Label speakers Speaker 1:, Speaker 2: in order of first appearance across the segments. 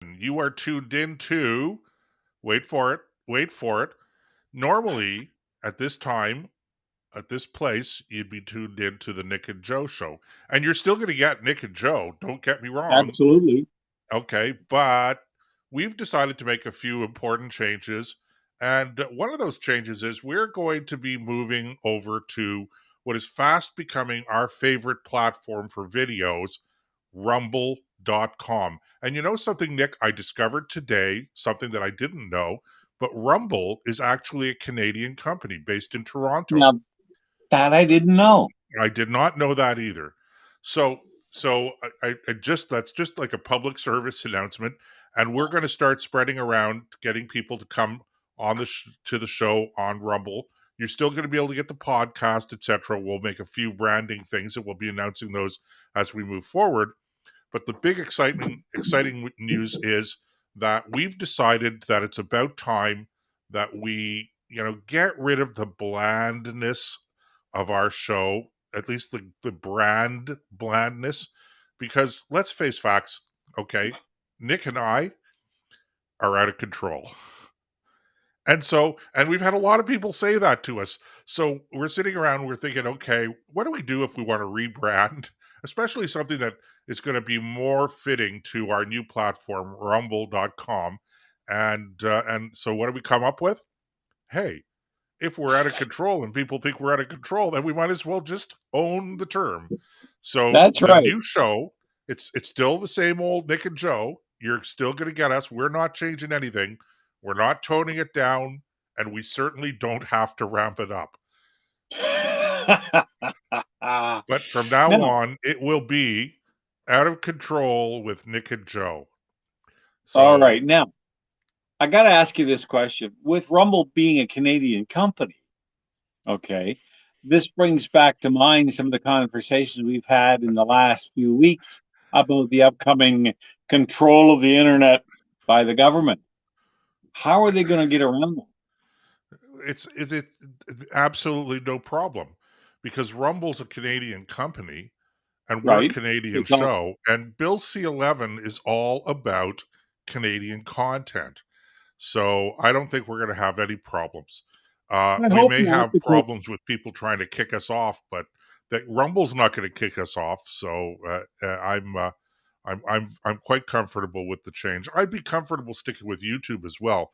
Speaker 1: You are tuned into, wait for it. Normally, at this time, at this place, you'd be tuned into the Nick and Joe show. And you're still going to get Nick and Joe, don't get me wrong.
Speaker 2: Absolutely.
Speaker 1: Okay, but we've decided to make a few important changes. And one of those changes is we're going to be moving over to what is fast becoming our favorite platform for videos, rumble.com. And you know something, Nick, I discovered today, something that I didn't know, but Rumble is actually a Canadian company based in Toronto.
Speaker 2: Now, that I didn't know.
Speaker 1: I did not know that either. So I just that's just like a public service announcement, and we're going to start spreading around, getting people to come on to the show on Rumble. You're still going to be able to get the podcast, etc. We'll make a few branding things, and we'll be announcing those as we move forward. But the big exciting news is that we've decided that it's about time that we, get rid of the blandness of our show, at least the brand blandness, because let's face facts, okay? Nick and I are out of control. And we've had a lot of people say that to us. So we're sitting around, we're thinking, okay, what do we do if we want to rebrand, especially something that is going to be more fitting to our new platform, rumble.com. And so what do we come up with? Hey, if we're out of control and people think we're out of control, then we might as well just own the term. So
Speaker 2: That's
Speaker 1: the
Speaker 2: right.
Speaker 1: new show, it's still the same old Nick and Joe. You're still going to get us. We're not changing anything. We're not toning it down, and we certainly don't have to ramp it up. But from now
Speaker 2: Now,
Speaker 1: on, it will be out of control with Nick and Joe.
Speaker 2: all
Speaker 1: So
Speaker 2: right. Now, I got to ask you this question. With Rumble being a Canadian company, okay, this brings back to mind some of the conversations we've had in the last few weeks about the upcoming control of the internet by the government. How are they going to get around that?
Speaker 1: it's absolutely no problem because Rumble's a Canadian company and we're a
Speaker 2: Right?
Speaker 1: Canadian
Speaker 2: It's all,
Speaker 1: show, and Bill C-11 is all about Canadian content. So I don't think we're going to have any problems.
Speaker 2: I
Speaker 1: We
Speaker 2: hope
Speaker 1: may
Speaker 2: not,
Speaker 1: have
Speaker 2: because
Speaker 1: problems with people trying to kick us off, but that Rumble's not going to kick us off. So I'm quite comfortable with the change. I'd be comfortable sticking with YouTube as well,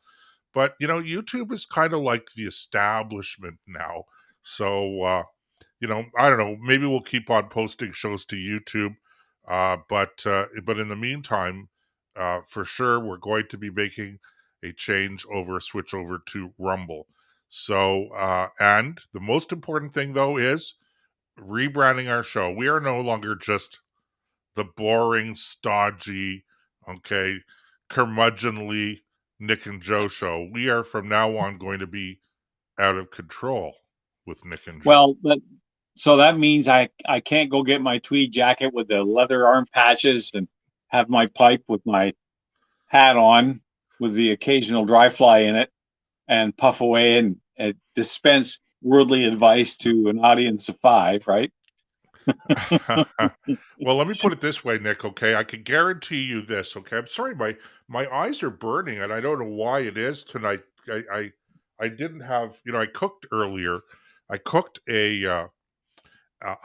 Speaker 1: but YouTube is kind of like the establishment now. So I don't know. Maybe we'll keep on posting shows to YouTube, but in the meantime, for sure, we're going to be making a switch over to Rumble. So, and the most important thing though is rebranding our show. We are no longer just the boring, stodgy, okay, curmudgeonly Nick and Joe show. We are from now on going to be out of control with Nick and Joe.
Speaker 2: well, so that means I can't go get my tweed jacket with the leather arm patches and have my pipe with my hat on with the occasional dry fly in it and puff away and dispense worldly advice to an audience of five, right?
Speaker 1: Well, let me put it this way, Nick. Okay, I can guarantee you this. Okay, I'm sorry, my eyes are burning, and I don't know why it is tonight. I didn't have, I cooked earlier. I cooked a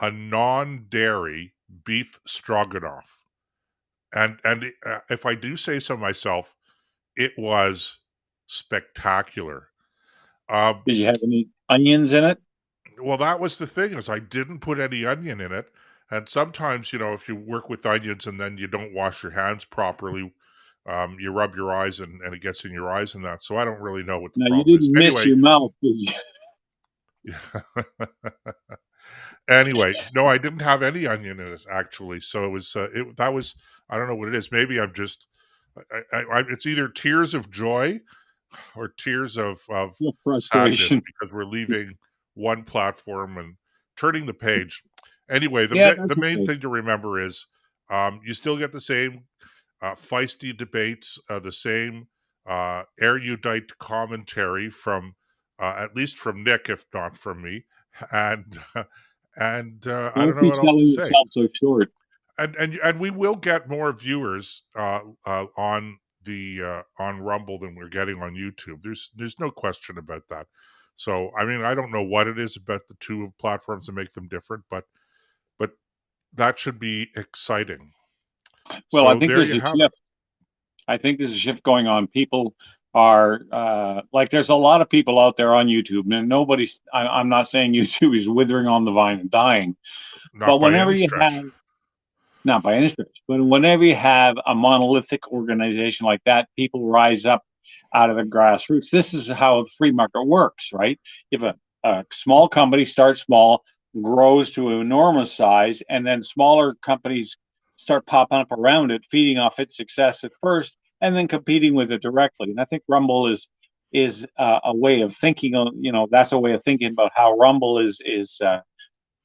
Speaker 1: non dairy beef stroganoff, and if I do say so myself, it was spectacular. Um,
Speaker 2: Did you have any onions in it?
Speaker 1: Well, that was the thing is I didn't put any onion in it. And sometimes, if you work with onions and then you don't wash your hands properly, you rub your eyes and it gets in your eyes and that. So I don't really know what the
Speaker 2: No, you
Speaker 1: problem is.
Speaker 2: didn't miss
Speaker 1: Anyway,
Speaker 2: your mouth, did you?
Speaker 1: anyway, no, I didn't have any onion in it actually. So it was that was I don't know what it is. Maybe I'm just it's either tears of joy or tears of
Speaker 2: No
Speaker 1: sadness
Speaker 2: frustration.
Speaker 1: because we're leaving one platform and turning the page. Anyway,
Speaker 2: Yeah,
Speaker 1: the
Speaker 2: that's
Speaker 1: main
Speaker 2: okay.
Speaker 1: thing to remember is you still get the same feisty debates, the same erudite commentary from at least from Nick, if not from me, and I don't
Speaker 2: Don't
Speaker 1: know
Speaker 2: be
Speaker 1: what else to
Speaker 2: selling
Speaker 1: say.
Speaker 2: yourself so short.
Speaker 1: And we will get more viewers on on Rumble than we're getting on YouTube. There's no question about that. So I mean, I don't know what it is about the two platforms that make them different, but that should be exciting.
Speaker 2: Well, I
Speaker 1: So
Speaker 2: think
Speaker 1: there
Speaker 2: there's
Speaker 1: you
Speaker 2: a
Speaker 1: have it.
Speaker 2: shift. I think there's a shift going on. People are like, there's a lot of people out there on YouTube, and nobody's. I'm not saying YouTube is withering on the vine and dying,
Speaker 1: Not
Speaker 2: but
Speaker 1: by
Speaker 2: whenever
Speaker 1: any
Speaker 2: you have,
Speaker 1: stretch.
Speaker 2: not by any stretch, but whenever you have a monolithic organization like that, people rise up out of the grassroots. This is how the free market works, right? If a small company starts small, grows to an enormous size, and then smaller companies start popping up around it, feeding off its success at first, and then competing with it directly. And I think Rumble is a way of thinking. That's a way of thinking about how Rumble is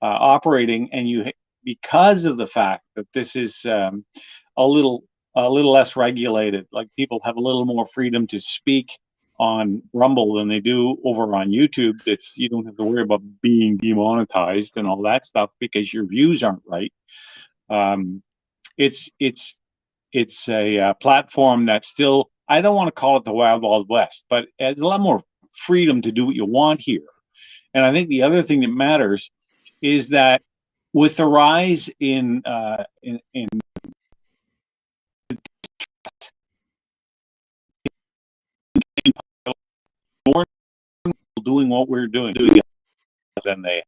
Speaker 2: operating, and because of the fact that this is a little a little less regulated, like people have a little more freedom to speak on Rumble than they do over on YouTube. It's You don't have to worry about being demonetized and all that stuff because your views aren't right. Um, it's it's it's a platform that still, I don't want to call it the wild wild west, but there's a lot more freedom to do what you want here. And I think the other thing that matters is that with the rise in more people doing what we're doing than they,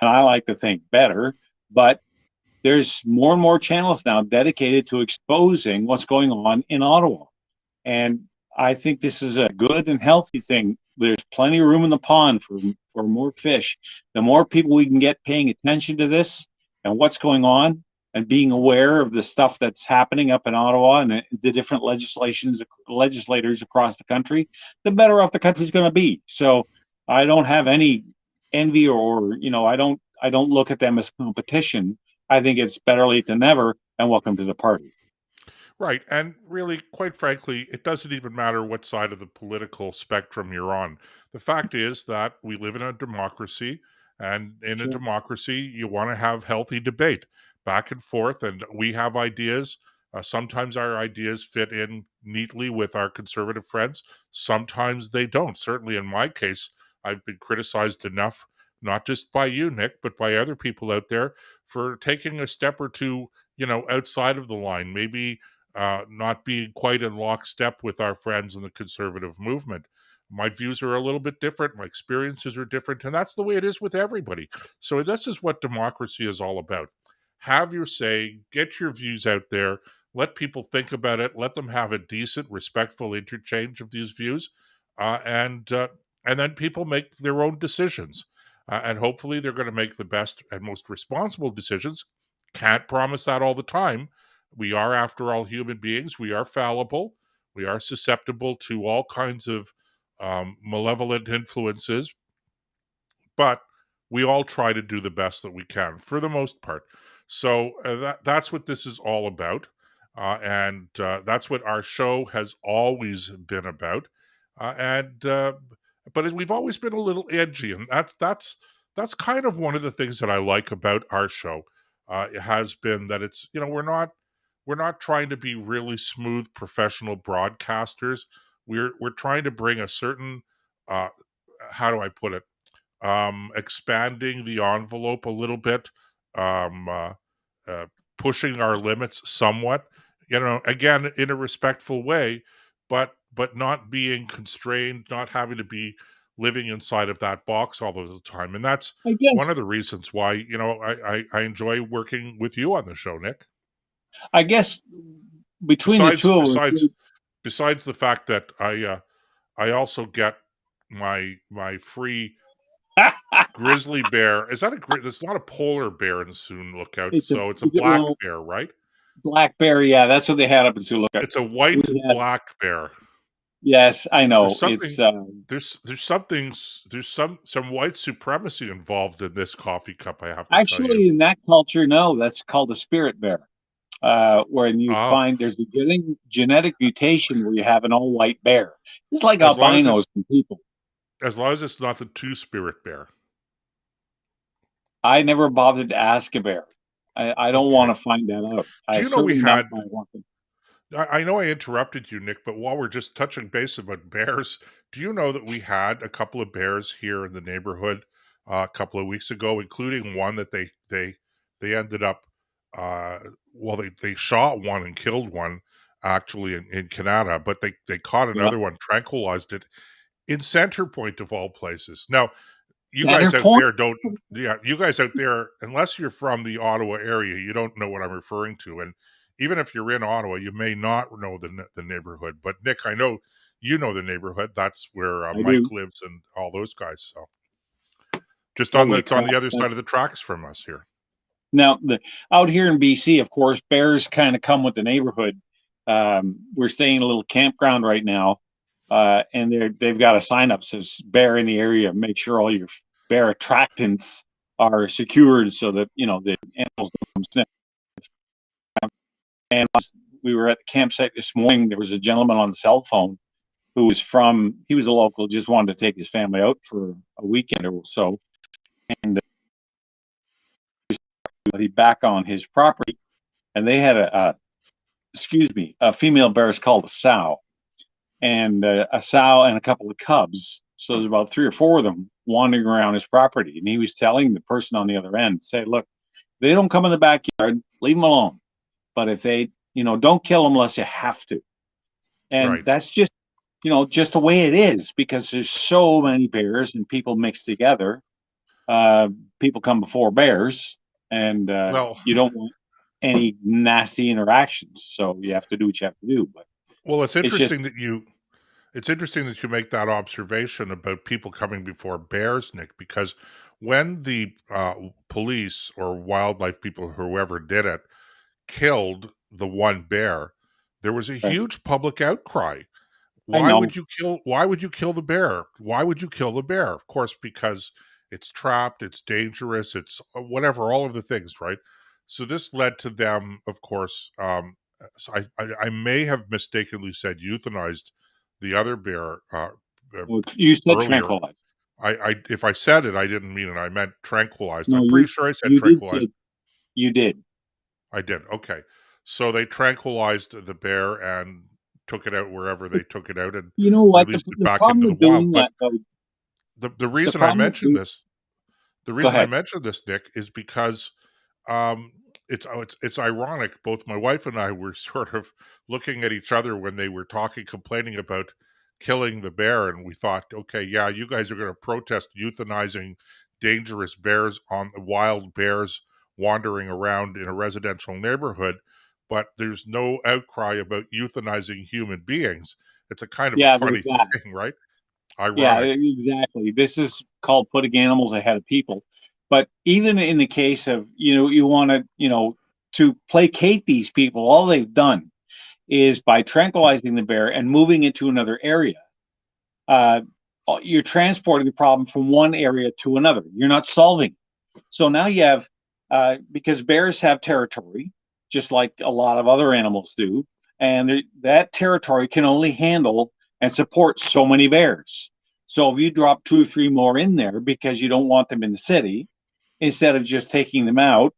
Speaker 2: and I like to think better, but there's more and more channels now dedicated to exposing what's going on in Ottawa. And I think this is a good and healthy thing. There's plenty of room in the pond for more fish. The more people we can get paying attention to this and what's going on and being aware of the stuff that's happening up in Ottawa and the different legislators across the country, the better off the country's going to be. So I don't have any envy, or I don't look at them as competition. I think it's better late than never, and welcome to the party.
Speaker 1: Right. And really, quite frankly, it doesn't even matter what side of the political spectrum you're on. The fact is that we live in a democracy, and in a
Speaker 2: Sure.
Speaker 1: democracy, you want to have healthy debate back and forth. And we have ideas. Sometimes our ideas fit in neatly with our conservative friends, sometimes they don't. Certainly, in my case, I've been criticized enough, not just by you, Nick, but by other people out there for taking a step or two, outside of the line. Maybe not being quite in lockstep with our friends in the conservative movement. My views are a little bit different. My experiences are different. And that's the way it is with everybody. So, this is what democracy is all about. Have your say, get your views out there, let people think about it, let them have a decent, respectful interchange of these views, and then people make their own decisions. And hopefully, they're going to make the best and most responsible decisions. Can't promise that all the time. We are, after all, human beings. We are fallible. We are susceptible to all kinds of malevolent influences, but we all try to do the best that we can for the most part. So that's what this is all about, and that's what our show has always been about. But we've always been a little edgy, and that's kind of one of the things that I like about our show. It has been that it's we're not trying to be really smooth professional broadcasters. We're trying to bring a certain uh, how do I put it, expanding the envelope a little bit, um, uh, uh, pushing our limits somewhat. Again, in a respectful way, but not being constrained, not having to be living inside of that box all the time. And that's
Speaker 2: I guess
Speaker 1: one of the reasons why I enjoy working with you on the show, Nick.
Speaker 2: I guess between the
Speaker 1: Besides
Speaker 2: two of
Speaker 1: besides
Speaker 2: us,
Speaker 1: besides the fact that I also get my free grizzly bear. Is that That's not a polar bear in Soon Lookout.
Speaker 2: it's a
Speaker 1: So it's a black
Speaker 2: well,
Speaker 1: bear, right?
Speaker 2: blackberry. Yeah, that's what they had up in Sioux Lookout.
Speaker 1: It's a white
Speaker 2: We had,
Speaker 1: black bear.
Speaker 2: yes, I
Speaker 1: There's
Speaker 2: know. It's
Speaker 1: something there's some white supremacy involved in this coffee cup, I have to tell you.
Speaker 2: actually in that culture. No, that's called a spirit bear. When you
Speaker 1: Oh,
Speaker 2: find there's a genetic mutation where you have an all white bear. It's like
Speaker 1: as long as
Speaker 2: albinos
Speaker 1: it's
Speaker 2: and people.
Speaker 1: not the two spirit bear.
Speaker 2: I never bothered to ask a bear. I don't
Speaker 1: Okay.
Speaker 2: want to find that out.
Speaker 1: Do
Speaker 2: I
Speaker 1: you know we
Speaker 2: certainly not
Speaker 1: had
Speaker 2: by walking.
Speaker 1: I know I interrupted you, Nick, but while we're just touching base about bears, do you know that we had a couple of bears here in the neighborhood a couple of weeks ago, including one that they ended up well they shot one and killed one actually in Canada, but they caught
Speaker 2: Yeah.
Speaker 1: another one, tranquilized it in Center Point of all places. Now, you
Speaker 2: Center
Speaker 1: guys out
Speaker 2: Point.
Speaker 1: there don't yeah, you guys out there, unless you're from the Ottawa area, you don't know what I'm referring to. And even if you're in Ottawa, you may not know the neighborhood. But Nick, I know you know the neighborhood. That's where
Speaker 2: I
Speaker 1: Mike
Speaker 2: do.
Speaker 1: lives and all those guys. So just on the
Speaker 2: Holy
Speaker 1: it's on
Speaker 2: crap.
Speaker 1: the other side of the tracks from us here.
Speaker 2: Now, out here in BC, of course, bears kind of come with the neighborhood. We're staying in a little campground right now, and they've got a sign up says "bear in the area." Make sure all your bear attractants are secured so that the animals don't come sniff. And we were at the campsite this morning. There was a gentleman on the cell phone who was he was a local, just wanted to take his family out for a weekend or so, and he back on his property, and they had a female bear is called a sow, and a sow and a couple of cubs. So there's about 3 or 4 of them wandering around his property. And he was telling the person on the other end, say, look, they don't come in the backyard, leave them alone. But if they, don't kill them unless you have to. And
Speaker 1: Right.
Speaker 2: that's just the way it is, because there's so many bears and people mixed together. People come before bears, and
Speaker 1: Well,
Speaker 2: you don't want any nasty interactions. So you have to do what you have to do. But
Speaker 1: well, it's
Speaker 2: it's just,
Speaker 1: interesting that you make that observation about people coming before bears, Nick, because when the police or wildlife people, whoever did it, killed the one bear, there was a huge public outcry.
Speaker 2: I know.
Speaker 1: Why would you kill the bear? Why would you kill the bear? Of course, because it's trapped, it's dangerous, it's whatever, all of the things, right? So this led to them, of course. So I may have mistakenly said euthanized the other bear uh,
Speaker 2: Well, you said
Speaker 1: earlier.
Speaker 2: tranquilize.
Speaker 1: I if I said it, I didn't mean it. I meant tranquilized.
Speaker 2: No,
Speaker 1: I'm pretty sure I said
Speaker 2: you did
Speaker 1: tranquilized.
Speaker 2: say you did.
Speaker 1: I did. Okay. So they tranquilized the bear and took it out wherever they took it out and
Speaker 2: You know what?
Speaker 1: released it
Speaker 2: The
Speaker 1: back
Speaker 2: problem
Speaker 1: into the
Speaker 2: with
Speaker 1: wild.
Speaker 2: doing
Speaker 1: But
Speaker 2: that, though,
Speaker 1: the
Speaker 2: the
Speaker 1: reason I
Speaker 2: problem with
Speaker 1: mentioned
Speaker 2: doing.
Speaker 1: this, the
Speaker 2: Go
Speaker 1: reason I
Speaker 2: ahead.
Speaker 1: mentioned this, Nick, is because um, it's ironic. Both my wife and I were sort of looking at each other when they were complaining about killing the bear, and we thought, okay, yeah, you guys are going to protest euthanizing dangerous bears on wild bears wandering around in a residential neighborhood, but there's no outcry about euthanizing human beings. It's a kind of a
Speaker 2: Yeah, there's
Speaker 1: funny
Speaker 2: that.
Speaker 1: thing, right?
Speaker 2: Yeah,
Speaker 1: Ironic.
Speaker 2: exactly. This is called putting animals ahead of people. But even in the case of, you want to placate these people, all they've done is by tranquilizing the bear and moving it to another area. Uh, you're transporting the problem from one area to another. You're not solving. So now you have, because bears have territory, just like a lot of other animals do, and that territory can only handle and support so many bears. So if you drop 2 or 3 more in there because you don't want them in the city, instead of just taking them out,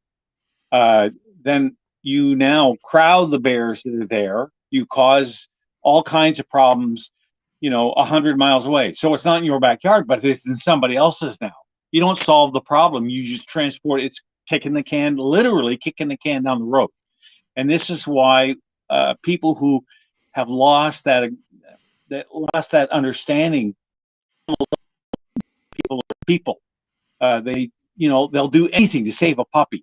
Speaker 2: uh, then you now crowd the bears that are there. You cause all kinds of problems, 100 miles away. So it's not in your backyard, but it's in somebody else's now. You don't solve the problem. You just transport it. It's literally kicking the can down the road. And this is why people who have lost that understanding, people, they'll do anything to save a puppy.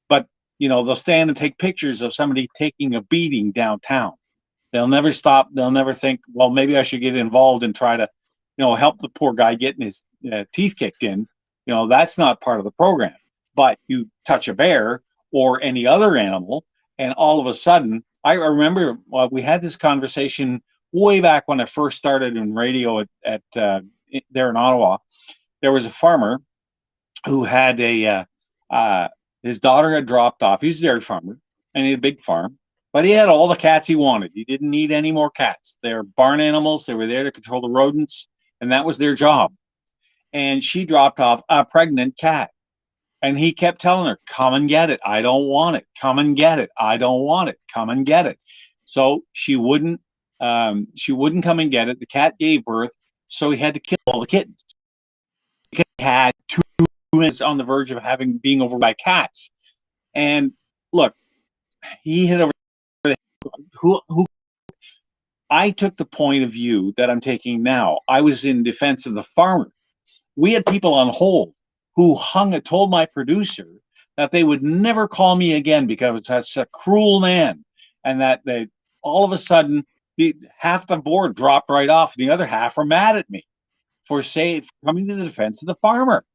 Speaker 2: But they'll stand and take pictures of somebody taking a beating downtown. They'll never stop. They'll never think, well, maybe I should get involved and try to, help the poor guy getting his teeth kicked in. That's not part of the program. But you touch a bear or any other animal, and all of a sudden, I remember we had this conversation way back when I first started in radio at there in Ottawa. There was a farmer who had his daughter had dropped off. He's a dairy farmer, and he had a big farm, but he had all the cats he wanted. He didn't need any more cats. They're barn animals. They were there to control the rodents, and that was their job. And she dropped off a pregnant cat, And he kept telling her, come and get it. I don't want it. Come and get it. I don't want it. Come and get it. So she wouldn't come and get it. The cat gave birth. So he had to kill all the kittens. He had 2 minutes on the verge of being over by cats. And look, he hit over who I took the point of view that I'm taking now. I was in defense of the farmer. We had people on hold who told my producer that they would never call me again because I was such a cruel man, and that they all of a sudden half the board dropped right off, and the other half are mad at me for coming to the defense of the farmer.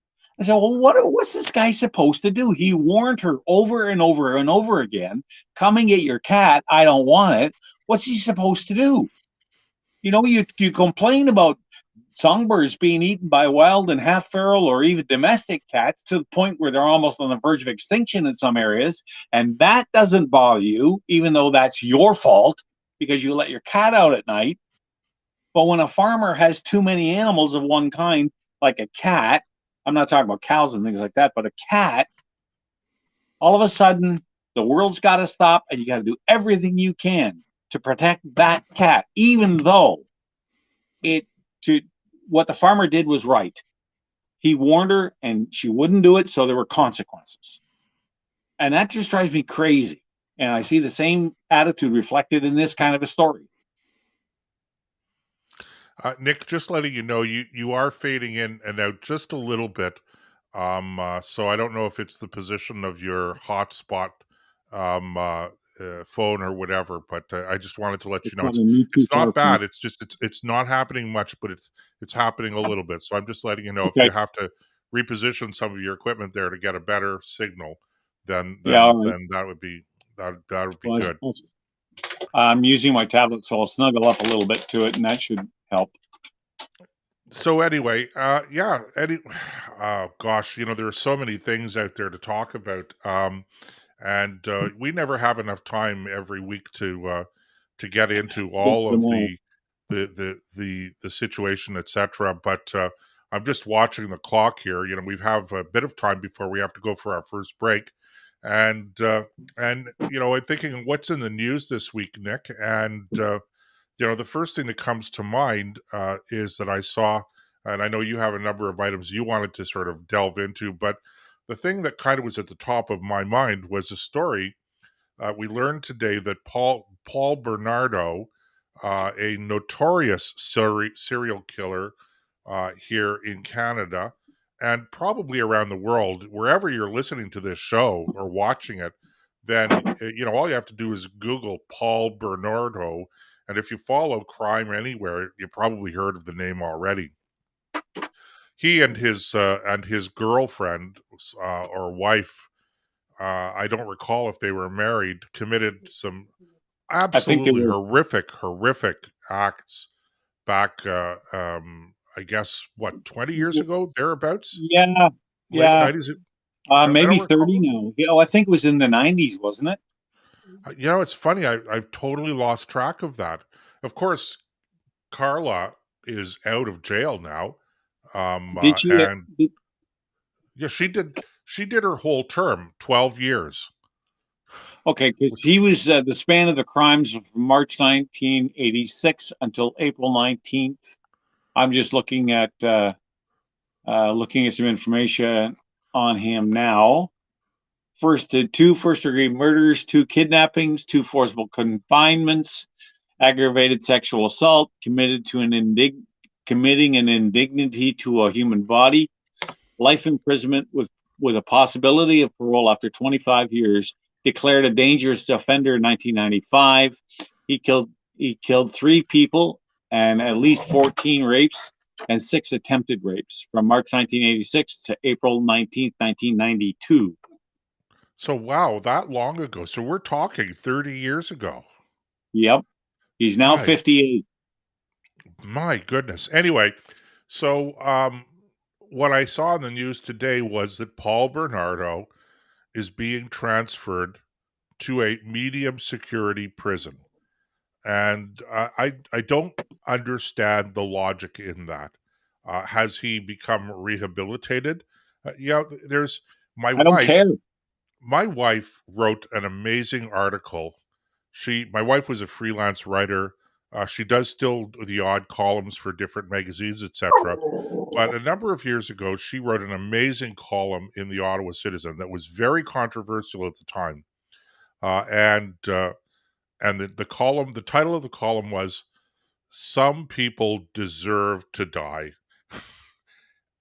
Speaker 2: I said, well, what's this guy supposed to do? He warned her over and over and over again, come and get your cat. I don't want it. What's he supposed to do? You know, you complain about songbirds being eaten by wild and half feral or even domestic cats to the point where they're almost on the verge of extinction in some areas. And that doesn't bother you, even though that's your fault because you let your cat out at night. But when a farmer has too many animals of one kind, like a cat, I'm not talking about cows and things like that, but a cat, all of a sudden the world's got to stop and you got to do everything you can to protect that cat, even though what the farmer did was right. He warned her and she wouldn't do it, so there were consequences. And that just drives me crazy. And I see the same attitude reflected in this kind of a story.
Speaker 1: Nick, just letting you know, you are fading in and out just a little bit. So I don't know if it's the position of your hotspot phone or whatever, but I just wanted to let you know it's not bad. It's just it's not happening much, but it's happening a little bit. So I'm just letting you know if you have to reposition some of your equipment there to get a better signal, then that would be good.
Speaker 2: I'm using my tablet, so I'll snuggle up a little bit to it, and that should help.
Speaker 1: So anyway, gosh, you know, there are so many things out there to talk about, and we never have enough time every week to get into all of the situation, etc. But I'm just watching the clock here. You know, we have a bit of time before we have to go for our first break, and you know, I'm thinking what's in the news this week, Nick, and you know, the first thing that comes to mind is that I saw, and I know you have a number of items you wanted to sort of delve into, but the thing that kind of was at the top of my mind was a story. We learned today that Paul Bernardo, a notorious serial killer here in Canada and probably around the world, wherever you're listening to this show or watching it, then you know all you have to do is Google Paul Bernardo. And if you follow crime anywhere, you probably heard of the name already. He and his girlfriend or wife, I don't recall if they were married, committed some absolutely horrific acts back, I guess, what, 20 years ago, thereabouts?
Speaker 2: Yeah.
Speaker 1: Late 90s?
Speaker 2: Maybe 30 now. You know, I think it was in the 90s, wasn't it?
Speaker 1: You know, it's funny. I've totally lost track of that. Of course, Carla is out of jail now.
Speaker 2: Did she?
Speaker 1: Yeah, she did her whole term, 12 years.
Speaker 2: Okay, because he was the span of the crimes from March 1986 until April 19th. I'm just looking at some information on him now. Two first-degree murders, 2 kidnappings, 2 forcible confinements, aggravated sexual assault, committing an indignity to a human body, life imprisonment with a possibility of parole after 25 years, declared a dangerous offender in 1995. He killed 3 people and at least 14 rapes and 6 attempted rapes from March 1986 to April 19th, 1992.
Speaker 1: So, wow, that long ago. So we're talking 30 years ago.
Speaker 2: Yep. He's now 58.
Speaker 1: My goodness. Anyway, so what I saw in the news today was that Paul Bernardo is being transferred to a medium security prison. And I don't understand the logic in that. Has he become rehabilitated? You know, there's My
Speaker 2: I don't care.
Speaker 1: wife wrote an amazing article. My wife was a freelance writer. She does still the odd columns for different magazines, etc. But a number of years ago, she wrote an amazing column in the Ottawa Citizen that was very controversial at the time. And the title of the column was "Some People Deserve to Die,"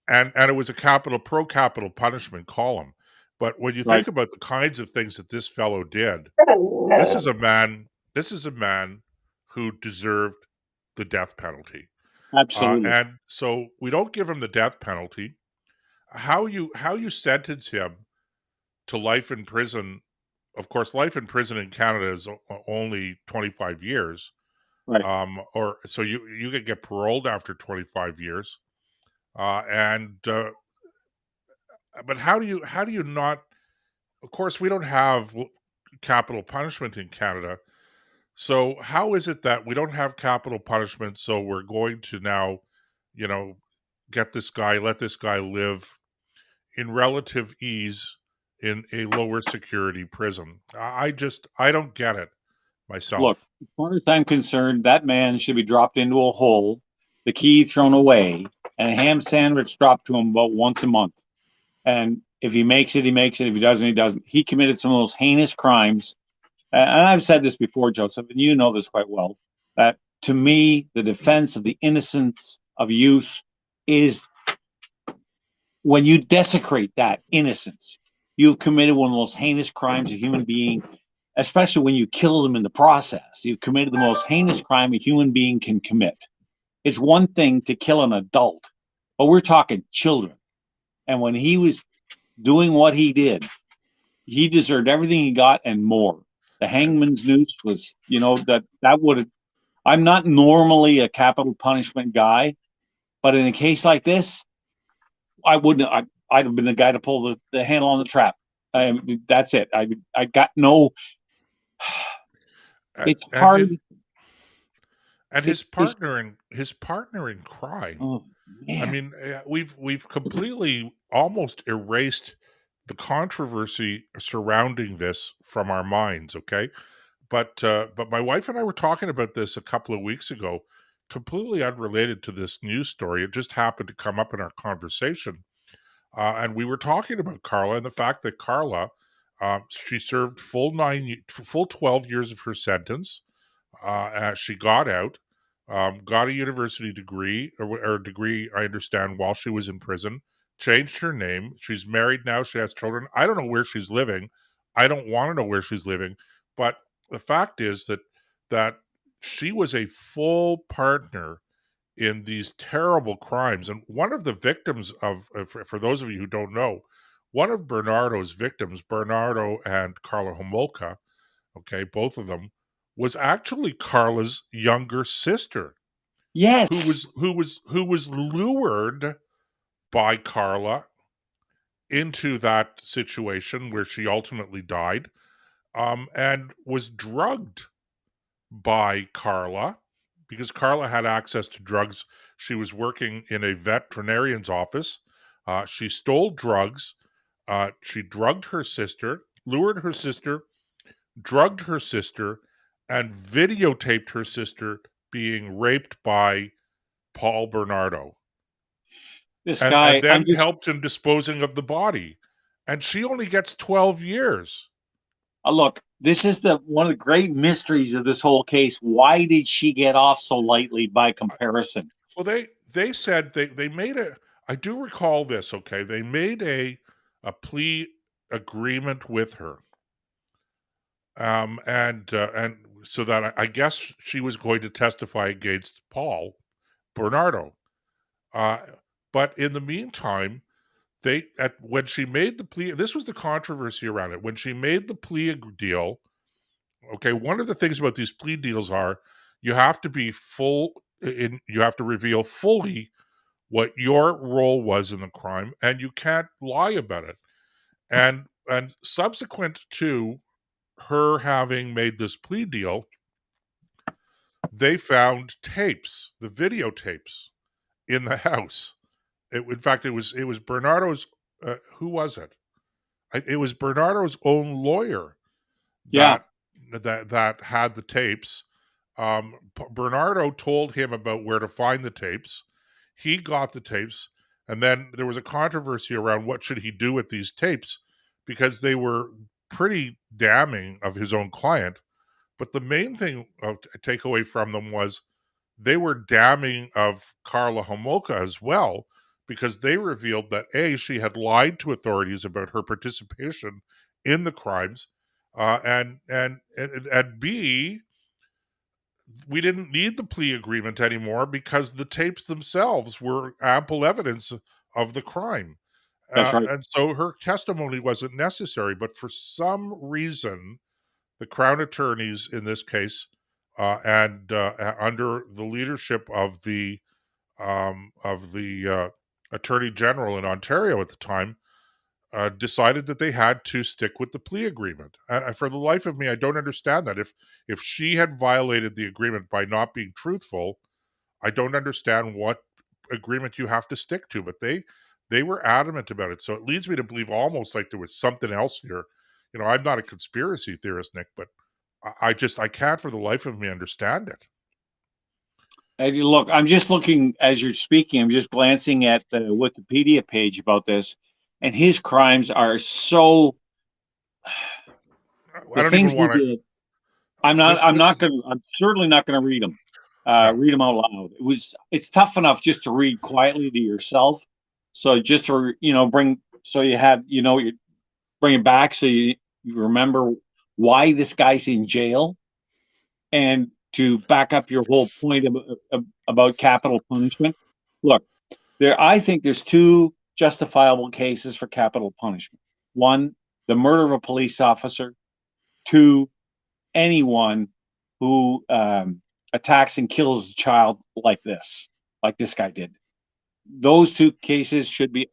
Speaker 1: and it was a pro capital punishment column. But when you
Speaker 2: Right.
Speaker 1: think about the kinds of things that this fellow did, this is a man. This is a man who deserved the death penalty.
Speaker 2: Absolutely.
Speaker 1: And so we don't give him the death penalty. How you sentence him to life in prison? Of course, life in prison in Canada is only 25 years.
Speaker 2: Right.
Speaker 1: Or so you could get paroled after 25 years. And But how do you not? Of course, we don't have capital punishment in Canada. So how is it that we don't have capital punishment? So we're going to now, you know, let this guy live in relative ease in a lower security prison. I don't get it
Speaker 2: Look,
Speaker 1: myself.
Speaker 2: as far as I'm concerned, that man should be dropped into a hole, the key thrown away, and a ham sandwich dropped to him about once a month. And if he makes it, he makes it. If he doesn't, he doesn't. He committed some of those heinous crimes. And I've said this before, Joseph, and you know this quite well, that to me, the defense of the innocence of youth is when you desecrate that innocence, you've committed one of the most heinous crimes a human being, especially when you kill them in the process. You've committed the most heinous crime a human being can commit. It's one thing to kill an adult, but we're talking children. And when he was doing what he did, he deserved everything he got and more. The hangman's noose was, that would have. I'm not normally a capital punishment guy, but in a case like this, I wouldn't. I'd have been the guy to pull the handle on the trap. That's it. I got no.
Speaker 1: And
Speaker 2: It's
Speaker 1: and
Speaker 2: hard.
Speaker 1: his, and
Speaker 2: It,
Speaker 1: his
Speaker 2: it's
Speaker 1: partner in crime.
Speaker 2: oh
Speaker 1: I
Speaker 2: man.
Speaker 1: mean, we've completely almost erased the controversy surrounding this from our minds. Okay, but my wife and I were talking about this a couple of weeks ago, completely unrelated to this news story. It just happened to come up in our conversation, and we were talking about Carla and the fact that Carla, she served full 12 years of her sentence. She got out, got a university degree or a degree, I understand, while she was in prison. Changed her name. She's married now. She has children. I don't know where she's living. I don't want to know where she's living. But the fact is that she was a full partner in these terrible crimes. And one of the victims for those of you who don't know, one of Bernardo's victims, Bernardo and Carla Homolka, okay, both of them, was actually Carla's younger sister, who
Speaker 2: Yes.
Speaker 1: was lured by Carla into that situation where she ultimately died, and was drugged by Carla because Carla had access to drugs. She was working in a veterinarian's office. She stole drugs. She drugged her sister, lured her sister, drugged her sister, and videotaped her sister being raped by Paul Bernardo,
Speaker 2: This
Speaker 1: and
Speaker 2: guy. I'm
Speaker 1: then
Speaker 2: just
Speaker 1: helped in disposing of the body. And she only gets 12 years.
Speaker 2: look. This is the one of the great mysteries of this whole case. Why did she get off so lightly by comparison?
Speaker 1: Well, they said they made a. I do recall this. Okay, they made a plea agreement with her, and so that I guess she was going to testify against Paul Bernardo. Uh, but in the meantime, when she made the plea, this was the controversy around it. When she made the plea deal, okay, one of the things about these plea deals are you have to be you have to reveal fully what your role was in the crime, and you can't lie about it. And subsequent to her having made this plea deal, they found tapes, the videotapes, in the house. In fact, it was Bernardo's. Who was it? it was Bernardo's own lawyer
Speaker 2: Yeah,
Speaker 1: that had the tapes. Bernardo told him about where to find the tapes. He got the tapes, and then there was a controversy around what should he do with these tapes because they were pretty damning of his own client. But the main thing to take away from them was they were damning of Karla Homolka as well, because they revealed that A, she had lied to authorities about her participation in the crimes, and B, we didn't need the plea agreement anymore because the tapes themselves were ample evidence of the crime.
Speaker 2: that's right.
Speaker 1: And so her testimony wasn't necessary. But for some reason, the Crown attorneys in this case, and under the leadership of the Attorney General in Ontario at the time, decided that they had to stick with the plea agreement. And for the life of me, I don't understand that. If she had violated the agreement by not being truthful, I don't understand what agreement you have to stick to. But they were adamant about it. So it leads me to believe almost like there was something else here. You know, I'm not a conspiracy theorist, Nick, but I can't for the life of me understand it.
Speaker 2: And you look, I'm just looking as you're speaking. I'm just glancing at the Wikipedia page about this, and his crimes are so.
Speaker 1: I
Speaker 2: The
Speaker 1: don't
Speaker 2: things
Speaker 1: even
Speaker 2: he
Speaker 1: want to.
Speaker 2: did. I'm not. I'm
Speaker 1: This
Speaker 2: not
Speaker 1: is
Speaker 2: going. I'm certainly not going to read them.
Speaker 1: no.
Speaker 2: Read them out loud. It's tough enough just to read quietly to yourself. So just to bring, so you have you bring it back so you remember why this guy's in jail, and to back up your whole point about capital punishment. Look, I think there's two justifiable cases for capital punishment. One, the murder of a police officer. Two, anyone who attacks and kills a child like this guy did. Those two cases should be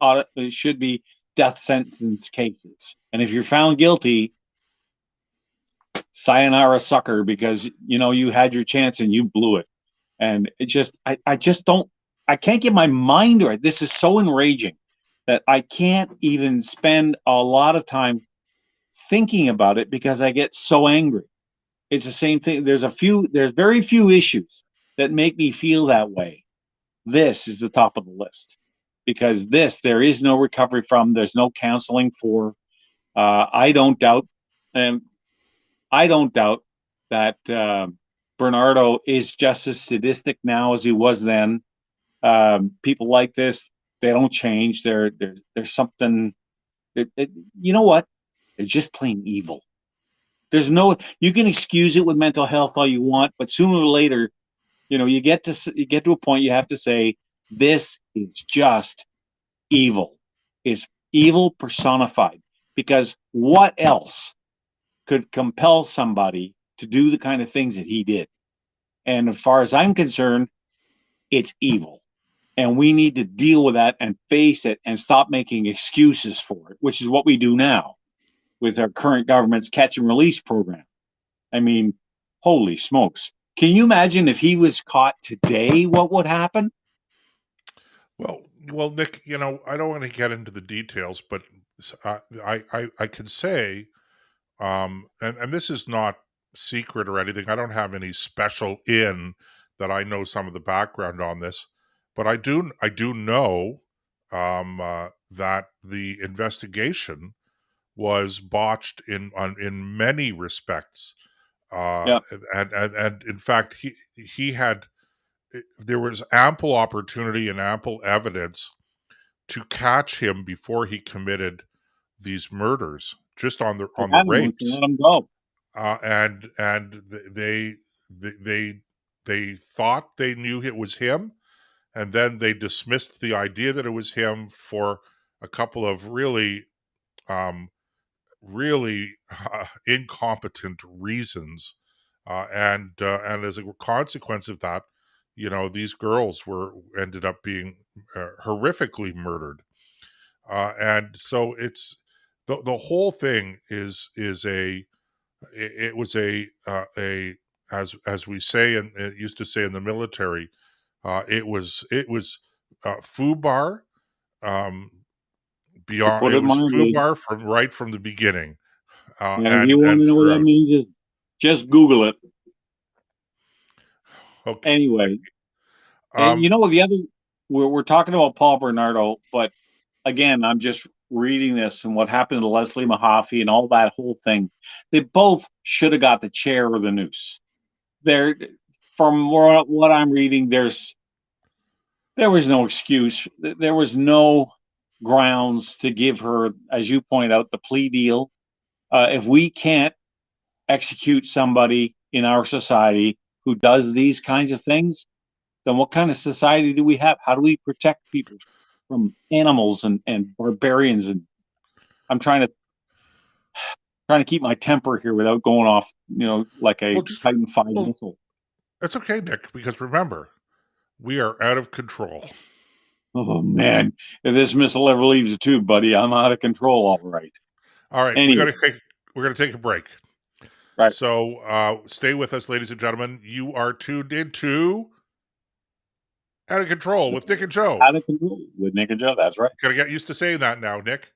Speaker 2: death sentence cases. And if you're found guilty, sayonara sucker, because you had your chance and you blew it. And I just don't, I can't get my mind right. This is so enraging that I can't even spend a lot of time thinking about it because I get so angry. It's the same thing. There's very few issues that make me feel that way. This is the top of the list because there is no recovery from. There's no counseling for. I don't doubt, and I don't doubt that Bernardo is just as sadistic now as he was then. People like this, they don't change. There's something. You know what? They're just plain evil. You can excuse it with mental health all you want, but sooner or later, you get to a point you have to say this is just evil. Is evil personified, because what else could compel somebody to do the kind of things that he did? And as far as I'm concerned, it's evil. And we need to deal with that and face it and stop making excuses for it, which is what we do now with our current government's catch and release program. I mean, holy smokes. Can you imagine if he was caught today, what would happen?
Speaker 1: Well, Nick, I don't want to get into the details, but I can say, and this is not secret or anything. I don't have any special in that I know some of the background on this, but I do know that the investigation was botched in many respects,
Speaker 2: Yeah.
Speaker 1: and in fact he had there was ample opportunity and ample evidence to catch him before he committed these murders, just
Speaker 2: They
Speaker 1: on the
Speaker 2: haven't to
Speaker 1: rapes,
Speaker 2: let him go.
Speaker 1: and they they thought they knew it was him, and then they dismissed the idea that it was him for a couple of um, really incompetent reasons, and as a consequence of that, these girls were ended up being horrifically murdered, and so it's the whole thing is it was a as we say and it used to say in the military, it was FUBAR, um, beyond.
Speaker 2: Put
Speaker 1: It
Speaker 2: it
Speaker 1: was
Speaker 2: mildly.
Speaker 1: FUBAR from the beginning,
Speaker 2: And if you want
Speaker 1: and
Speaker 2: to know what that
Speaker 1: throughout.
Speaker 2: means, just Google it.
Speaker 1: Okay.
Speaker 2: Anyway, and
Speaker 1: Um,
Speaker 2: the other, we're talking about Paul Bernardo, but again, I'm just reading this and what happened to Leslie Mahaffey and all that whole thing. They both should have got the chair or the noose. There, from what I'm reading, there was no excuse. There was no grounds to give her, as you point out, the plea deal. If we can't execute somebody in our society who does these kinds of things, then what kind of society do we have? How do we protect people from animals and barbarians? And I'm trying to keep my temper here without going off, like a
Speaker 1: well, just
Speaker 2: Titan V
Speaker 1: well,
Speaker 2: missile.
Speaker 1: it's okay, Nick, because remember, we are out of control.
Speaker 2: Oh man, if this missile ever leaves the tube, buddy, I'm out of control. All right.
Speaker 1: All right,
Speaker 2: Anyway,
Speaker 1: we're gonna take a break.
Speaker 2: right.
Speaker 1: So stay with us, ladies and gentlemen. You are tuned into Out of Control with Nick and Joe.
Speaker 2: Out of control with Nick and Joe. That's right.
Speaker 1: Gotta get used to saying that now, Nick.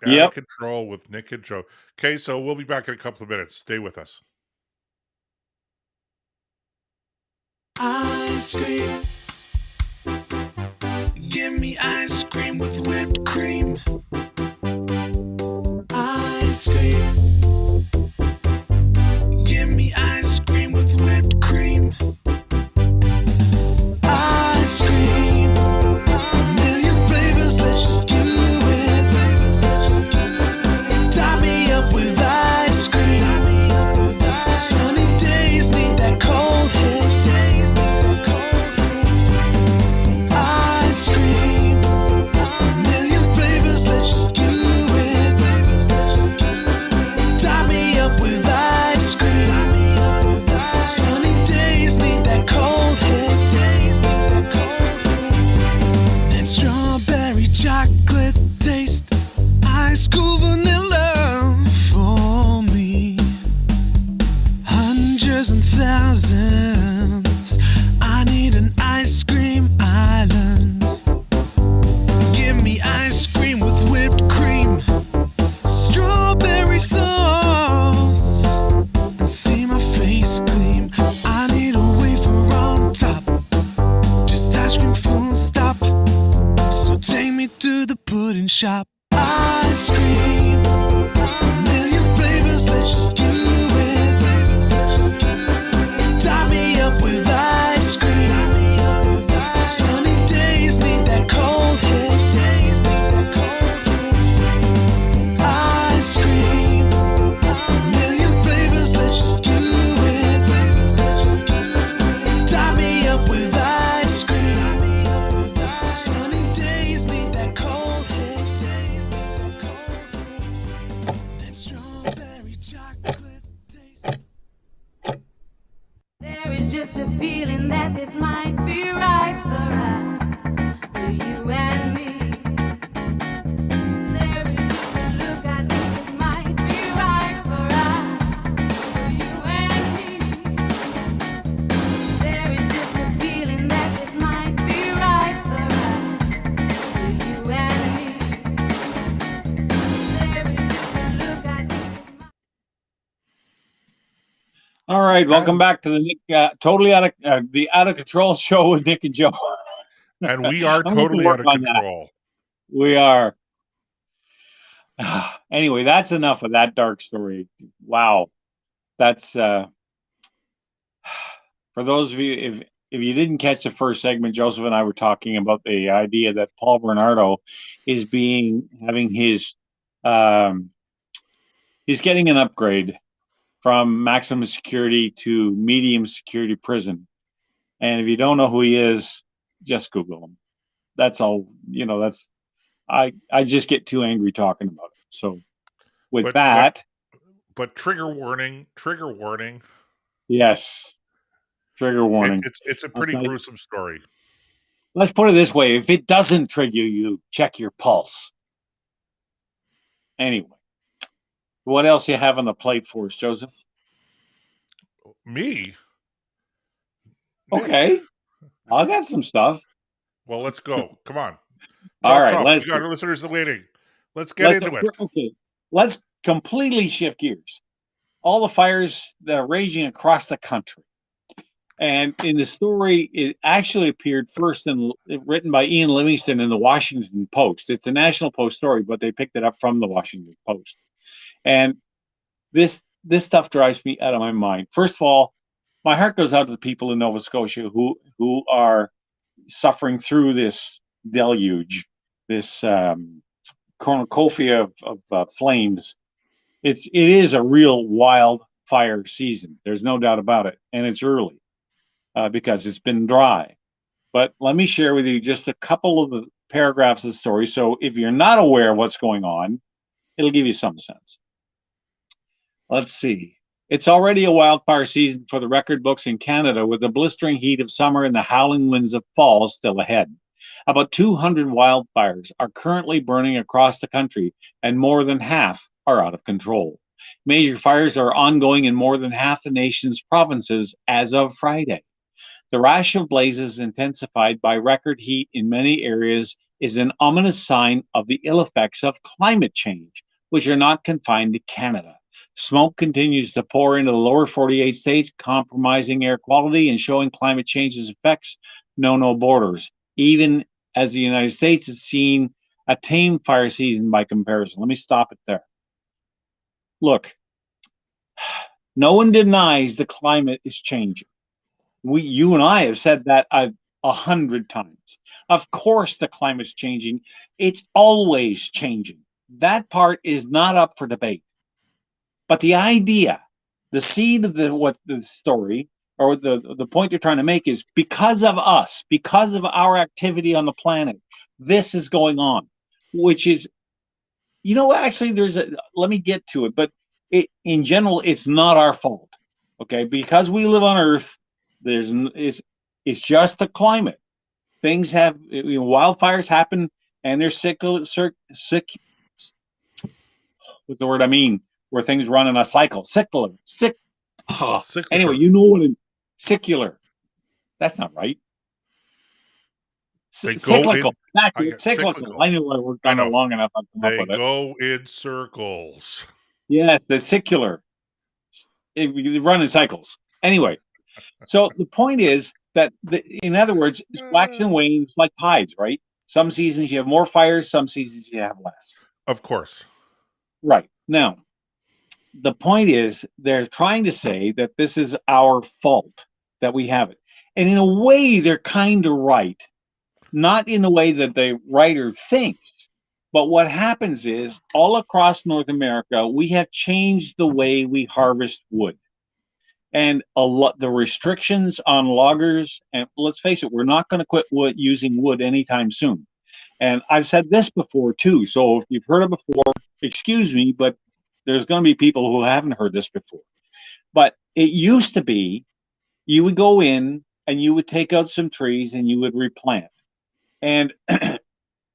Speaker 1: Out of
Speaker 2: Yep.
Speaker 1: Control with Nick and Joe. Okay, so we'll be back in a couple of minutes. Stay with us.
Speaker 3: Ice cream. Give me ice cream with whipped cream. Ice cream. Give me ice cream with whipped cream. Ice cream. A million flavors, let's just do it. Tie me up with ice cream. Sunny days need that cold hit. Ice cream. A million flavors, let's just do it. Tie me up with ice cream. Sunny days need that cold hit. That strawberry chocolate taste. High school vanilla for me. Hundreds and thousands. I need an ice cream island. Give me ice cream with whipped cream. Strawberry sauce. And see my face gleam. I need a wafer on top. Just ice cream full stop. So take me to the pudding shop. Ice cream. A million flavors, let's just do it. Tie me up with ice cream. Sunny days need that cold hit. Ice cream. A million flavors, let's just do it. Tie me up with ice cream. Sunny days need that cold hit. That strawberry chocolate taste.
Speaker 4: There is just a feeling that this might be right for us, for you and me. There is just a look I think this might be right for us, for you and me. There is just a feeling that this might be right for us, for you and me. There is just a look I think this might.
Speaker 2: All right. Welcome back to the Nick, totally the Out of Control show with Nick and Joe.
Speaker 1: And we are
Speaker 2: I'm gonna
Speaker 1: totally
Speaker 2: work
Speaker 1: out of
Speaker 2: on that.
Speaker 1: control.
Speaker 2: We are. Anyway, that's enough of that dark story. Wow. That's for those of you, if you didn't catch the first segment, Joseph and I were talking about the idea that Paul Bernardo is having his he's getting an upgrade from maximum security to medium security prison. And if you don't know who he is, just Google him. That's all. That's I just get too angry talking about it. So with
Speaker 1: But-
Speaker 2: that,
Speaker 1: But trigger warning.
Speaker 2: yes, trigger warning.
Speaker 1: It's a pretty
Speaker 2: Okay.
Speaker 1: gruesome story.
Speaker 2: Let's put it this way: if it doesn't trigger you, check your pulse. Anyway, what else you have on the plate for us, Joseph?
Speaker 1: Me? Nick.
Speaker 2: Okay, I got some stuff.
Speaker 1: Well, let's go. Come on.
Speaker 2: All right,
Speaker 1: Chop.
Speaker 2: let's
Speaker 1: We got
Speaker 2: go.
Speaker 1: our listeners waiting. Let's get
Speaker 2: Let's
Speaker 1: into it.
Speaker 2: okay. Let's completely shift gears. All the fires that are raging across the country. And in the story, it actually appeared first in written by Ian Livingston in the Washington Post. It's a National Post story, but they picked it up from the Washington Post. And this stuff drives me out of my mind. First of all, my heart goes out to the people in Nova Scotia who are suffering through this deluge, this cornucopia of flames. It is a real wildfire season. There's no doubt about it, and it's early because it's been dry. But let me share with you just a couple of the paragraphs of the story. So if you're not aware of what's going on, it'll give you some sense. Let's see. It's already a wildfire season for the record books in Canada, with the blistering heat of summer and the howling winds of fall still ahead. About 200 wildfires are currently burning across the country, and more than half are out of control. Major fires are ongoing in more than half the nation's provinces as of Friday. The rash of blazes, intensified by record heat in many areas, is an ominous sign of the ill effects of climate change, which are not confined to Canada. Smoke continues to pour into the lower 48 states, compromising air quality and showing climate change's effects know no borders, even as the United States has seen a tame fire season by comparison. Let me stop it there. Look, no one denies the climate is changing. You and I have said that 100 times. Of course, the climate's changing. It's always changing. That part is not up for debate. But the idea, the seed of what the story or the point they're trying to make is because of us, because of our activity on the planet, this is going on, which is, actually let me get to it, but in general, it's not our fault. Okay. Because we live on Earth, it's just the climate. Things have, wildfires happen and they're sick, what's the word I mean? Where things run in a cycle. Cyclical. Anyway, you know what? Secular. That's not right. Cyclical. Cyclical. I knew I worked on it long enough. I've come up with it.
Speaker 1: They go in circles.
Speaker 2: Yeah, the secular. They run in cycles. Anyway, so the point is that, in other words, it's wax and wanes like tides, right? Some seasons you have more fires, some seasons you have less.
Speaker 1: Of course.
Speaker 2: Right. Now, the point is they're trying to say that this is our fault that we have it. And in a way, they're kind of right. Not in the way that the writer thinks, but what happens is all across North America, we have changed the way we harvest wood. And the restrictions on loggers, and let's face it, we're not going to quit using wood anytime soon. And I've said this before too, so if you've heard it before, excuse me, but there's going to be people who haven't heard this before. But it used to be you would go in and you would take out some trees and you would replant. And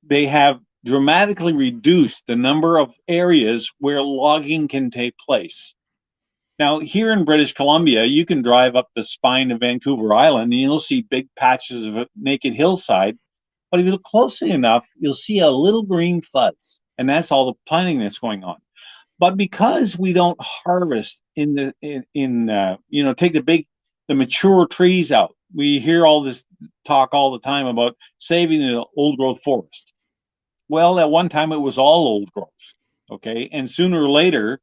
Speaker 2: they have dramatically reduced the number of areas where logging can take place. Now, here in British Columbia, you can drive up the spine of Vancouver Island and you'll see big patches of a naked hillside. But if you look closely enough, you'll see a little green fuzz. And that's all the planting that's going on. But because we don't harvest take the mature trees out, we hear all this talk all the time about saving the old growth forest. Well, at one time it was all old growth, okay? And sooner or later,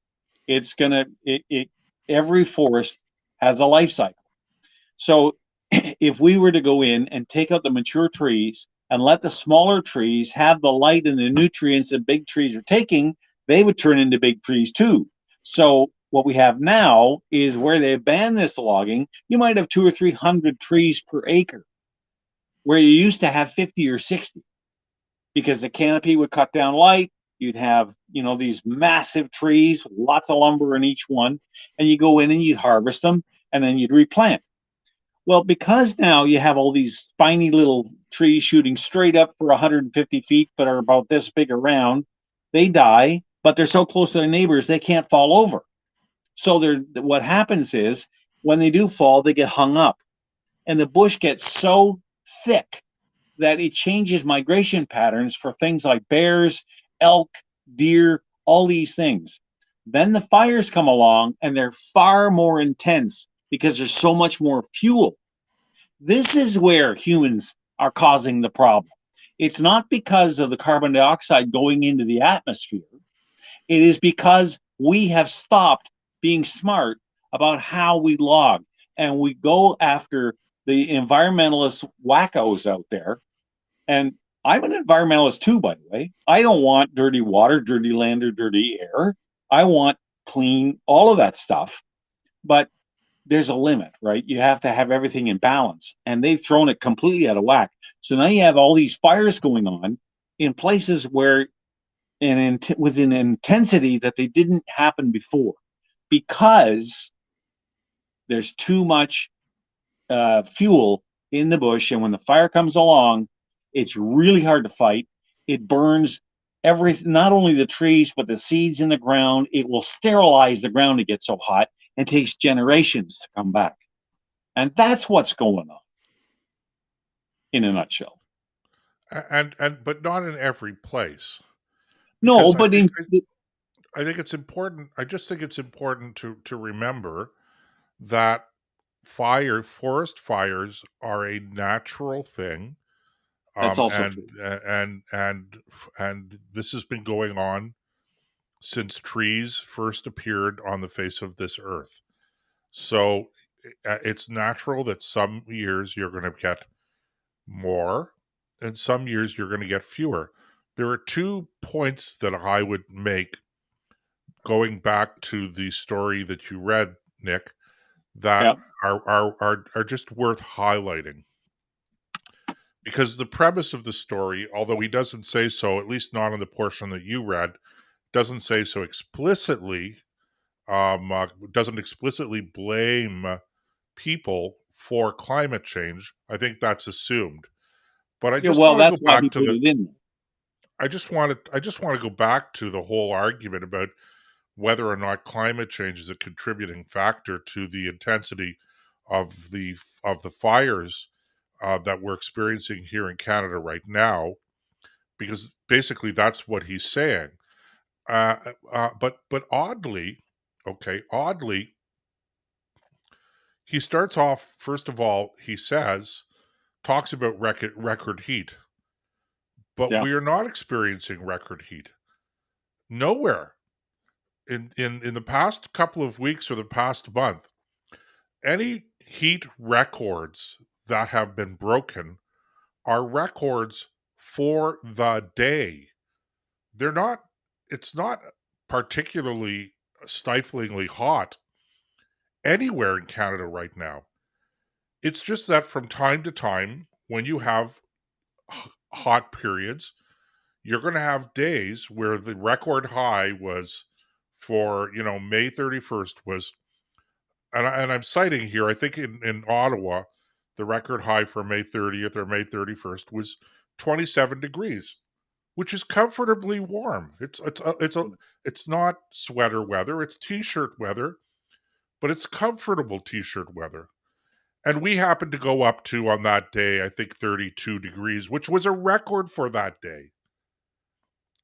Speaker 2: every forest has a life cycle. So if we were to go in and take out the mature trees and let the smaller trees have the light and the nutrients that big trees are taking, they would turn into big trees too. So what we have now is where they ban this logging, you might have 200 or 300 trees per acre, where you used to have 50 or 60, because the canopy would cut down light. You'd have, these massive trees, lots of lumber in each one, and you go in and you'd harvest them, and then you'd replant. Well, because now you have all these spiny little trees shooting straight up for 150 feet, but are about this big around, they die, but they're so close to their neighbors, they can't fall over. So what happens is, when they do fall, they get hung up. And the bush gets so thick that it changes migration patterns for things like bears, elk, deer, all these things. Then the fires come along and they're far more intense because there's so much more fuel. This is where humans are causing the problem. It's not because of the carbon dioxide going into the atmosphere. It is because we have stopped being smart about how we log, and we go after the environmentalist wackos out there. And I'm an environmentalist too, by the way. I don't want dirty water, dirty land, or dirty air. I want clean, all of that stuff. But there's a limit, right? You have to have everything in balance. And they've thrown it completely out of whack. So now you have all these fires going on in places where with an intensity that they didn't happen before, because there's too much fuel in the bush. And when the fire comes along, it's really hard to fight. It burns everything, not only the trees, but the seeds in the ground. It will sterilize the ground to get so hot, and takes generations to come back. And that's what's going on in a nutshell.
Speaker 1: And but not in every place.
Speaker 2: No,
Speaker 1: Because
Speaker 2: but
Speaker 1: I think it's important. I just think it's important to remember that forest fires are a natural thing.
Speaker 2: that's also
Speaker 1: And
Speaker 2: true.
Speaker 1: and this has been going on since trees first appeared on the face of this earth. So it's natural that some years you're going to get more, and some years you're going to get fewer. There are 2 points that I would make going back to the story that you read, Nick, that
Speaker 2: Yeah.
Speaker 1: are just worth highlighting. Because the premise of the story, although he doesn't say so, at least not in the portion that you read, doesn't say so explicitly, doesn't explicitly blame people for climate change. I think that's assumed. But I
Speaker 2: Yeah,
Speaker 1: just
Speaker 2: well,
Speaker 1: want to
Speaker 2: that's
Speaker 1: go
Speaker 2: why he
Speaker 1: back to
Speaker 2: put it in there.
Speaker 1: I just want to go back to the whole argument about whether or not climate change is a contributing factor to the intensity of the fires that we're experiencing here in Canada right now, because basically that's what he's saying. But oddly, he starts off, first of all, he talks about record heat, but
Speaker 2: Yeah.
Speaker 1: we are not experiencing record heat. Nowhere in the past couple of weeks or the past month, any heat records that have been broken are records for the day. They're not, it's not particularly stiflingly hot anywhere in Canada right now. It's just that from time to time, when you have hot periods, you're going to have days where the record high was for, May 31st was, and I'm citing here, I think in Ottawa, the record high for May 30th or May 31st was 27 degrees, which is comfortably warm. It's not sweater weather, it's t-shirt weather, but it's comfortable t-shirt weather. And we happened to go up to, on that day, I think 32 degrees, which was a record for that day.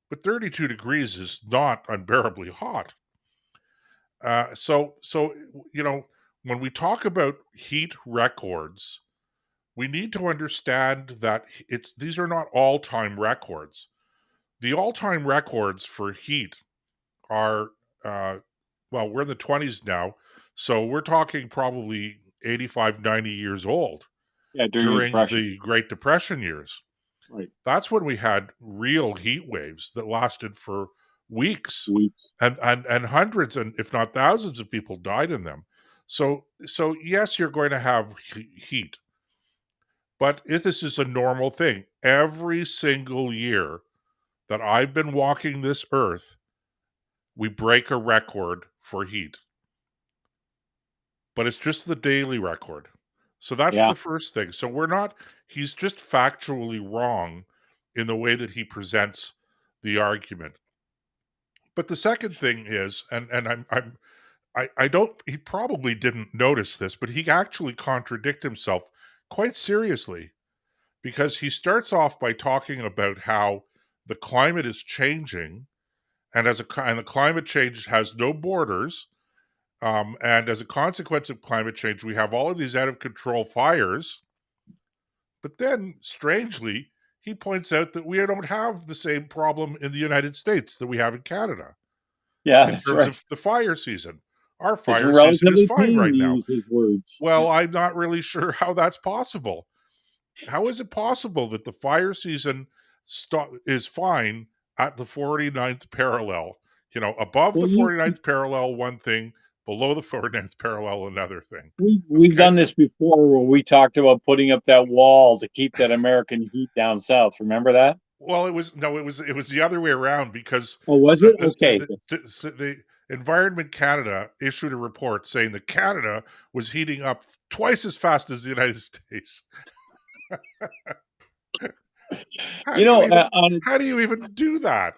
Speaker 1: But 32 degrees is not unbearably hot. So when we talk about heat records, we need to understand that these are not all-time records. The all-time records for heat are, we're in the 20s now, so we're talking probably 85, 90 years old.
Speaker 2: Yeah, during the
Speaker 1: During
Speaker 2: Depression.
Speaker 1: the Great Depression years.
Speaker 2: Right.
Speaker 1: That's when we had real heat waves that lasted for weeks, and hundreds, and if not thousands of people died in them. So yes, you're going to have heat, but if this is a normal thing, every single year that I've been walking this earth, we break a record for heat. But it's just the daily record. So that's the first thing. So he's just factually wrong in the way that he presents the argument. But the second thing is, and I don't, he probably didn't notice this, but he actually contradicted himself quite seriously, because he starts off by talking about how the climate is changing and the climate change has no borders. And as a consequence of climate change, we have all of these out of control fires. But then, strangely, he points out that we don't have the same problem in the United States that we have in Canada
Speaker 2: Yeah,
Speaker 1: in
Speaker 2: that's
Speaker 1: terms
Speaker 2: right.
Speaker 1: of the fire season. Our
Speaker 2: It's
Speaker 1: fire season is
Speaker 2: relatively
Speaker 1: fine
Speaker 2: tame,
Speaker 1: right
Speaker 2: to
Speaker 1: now.
Speaker 2: use his words.
Speaker 1: Well, I'm not really sure how that's possible. How is it possible that the fire season is fine at the 49th parallel? Above
Speaker 2: Well,
Speaker 1: the 49th parallel, one thing, below the 49th parallel, another thing.
Speaker 2: we've
Speaker 1: Okay.
Speaker 2: done this before where we talked about putting up that wall to keep that American heat down south. Remember that?
Speaker 1: Well, it was the other way around, because
Speaker 2: Oh, was it? Okay.
Speaker 1: the Environment Canada issued a report saying that Canada was heating up twice as fast as the United States. How do you even do that?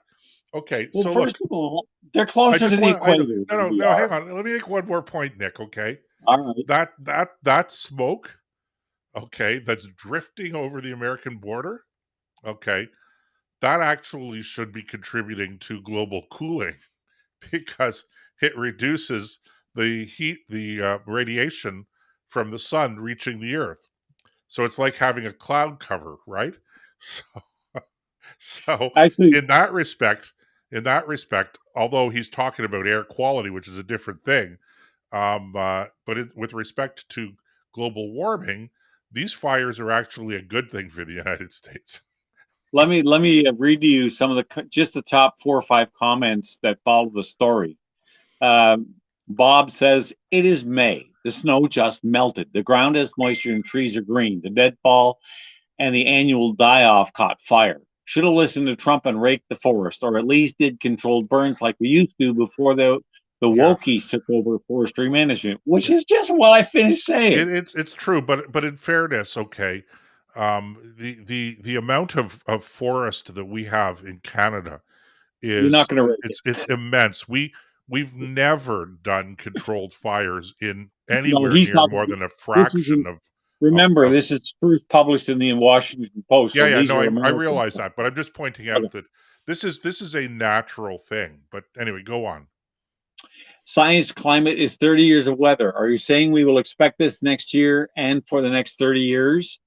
Speaker 1: Okay,
Speaker 2: Well,
Speaker 1: so
Speaker 2: first
Speaker 1: look,
Speaker 2: of all, they're closer to the equator. than we
Speaker 1: no,
Speaker 2: are.
Speaker 1: hang on. Let me make one more point, Nick. Okay,
Speaker 2: All right.
Speaker 1: that smoke, okay, that's drifting over the American border, okay, that actually should be contributing to global cooling, because it reduces the heat, the radiation from the sun reaching the earth. So it's like having a cloud cover, right? So, so
Speaker 2: Actually,
Speaker 1: in that respect, although he's talking about air quality, which is a different thing, but with respect to global warming, these fires are actually a good thing for the United States.
Speaker 2: let me read to you some of just the top 4 or 5 comments that follow the story. Bob says, it is May. The snow just melted. The ground has moisture and trees are green. The deadfall and the annual die-off caught fire. Should have listened to Trump and raked the forest, or at least did controlled burns like we used to before the wokies took over forestry management, which is just what I finished saying.
Speaker 1: It's true, but in fairness, okay, the amount of forest that we have in Canada
Speaker 2: You're not
Speaker 1: is
Speaker 2: going to rake it.
Speaker 1: it's immense. We've never done controlled fires in
Speaker 2: No,
Speaker 1: anywhere
Speaker 2: he's
Speaker 1: near
Speaker 2: not.
Speaker 1: more than a
Speaker 2: This is
Speaker 1: fraction of.
Speaker 2: Remember,
Speaker 1: of-
Speaker 2: this is first published in the Washington Post. so
Speaker 1: Yeah,
Speaker 2: these
Speaker 1: no,
Speaker 2: are
Speaker 1: I
Speaker 2: American.
Speaker 1: realize that, but I'm just pointing
Speaker 2: Okay.
Speaker 1: out that this is a natural thing. But anyway, go on.
Speaker 2: Science climate is 30 years of weather. Are you saying we will expect this next year and for the next 30 years?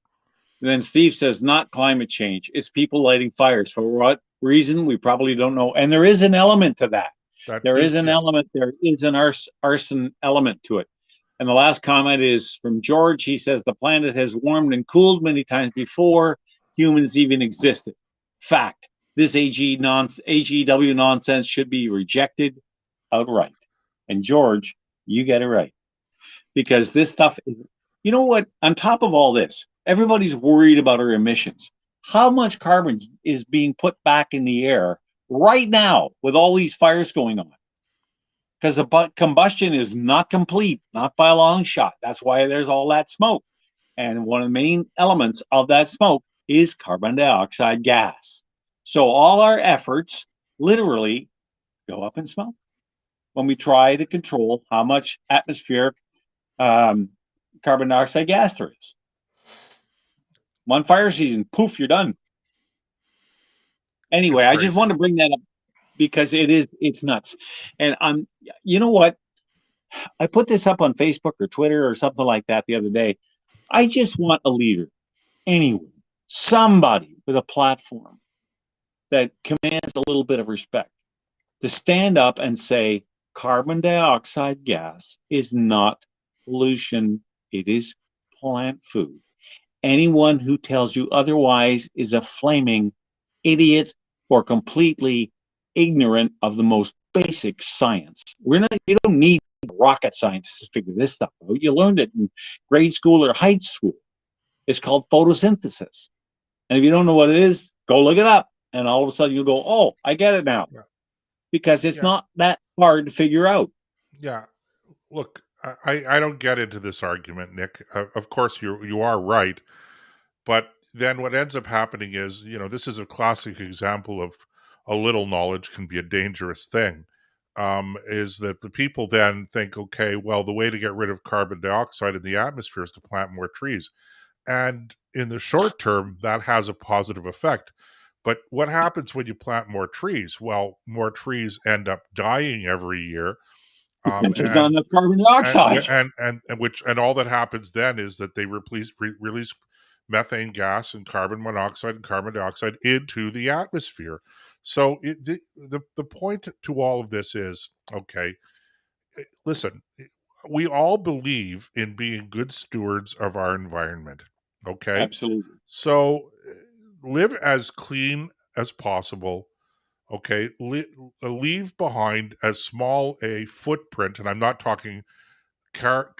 Speaker 2: And then Steve says, not climate change. It's people lighting fires. For what reason? We probably don't know. And there is an element to that. There is an element. There is an arson element to it. And the last comment is from George. He says, the planet has warmed and cooled many times before humans even existed. Fact. This AGW nonsense should be rejected outright. And George, you get it right. Because this stuff, you know what? On top of all this, everybody's worried about our emissions. How much carbon is being put back in the air right now with all these fires going on? Because the combustion is not complete, not by a long shot. That's why there's all that smoke. And one of the main elements of that smoke is carbon dioxide gas. So all our efforts literally go up in smoke when we try to control how much atmospheric carbon dioxide gas there is. One fire season, poof, you're done. Anyway, I just want to bring that up because it's nuts. And you know what? I put this up on Facebook or Twitter or something like that the other day. I just want a leader, anyone, somebody with a platform that commands a little bit of respect to stand up and say, carbon dioxide gas is not pollution, it is plant food. Anyone who tells you otherwise is a flaming idiot or completely ignorant of the most basic science. You don't need rocket scientists to figure this stuff out. You learned it in grade school or high school. It's called photosynthesis. And if you don't know what it is, go look it up. And all of a sudden you'll go, oh, I get it now. Yeah. Because it's not that hard to figure out.
Speaker 1: Yeah. Look, I don't get into this argument, Nick. Of course, you are right. But then what ends up happening is, this is a classic example of a little knowledge can be a dangerous thing, is that the people then think, okay, well, the way to get rid of carbon dioxide in the atmosphere is to plant more trees. And in the short term, that has a positive effect. But what happens when you plant more trees? Well, more trees end up dying every year,
Speaker 2: There's not enough carbon dioxide.
Speaker 1: and all that happens then is that they release methane gas and carbon monoxide and carbon dioxide into the atmosphere. So the point to all of this is, okay, listen, we all believe in being good stewards of our environment. Okay,
Speaker 2: Absolutely.
Speaker 1: so live as clean as possible. Okay, leave behind as small a footprint, and I'm not talking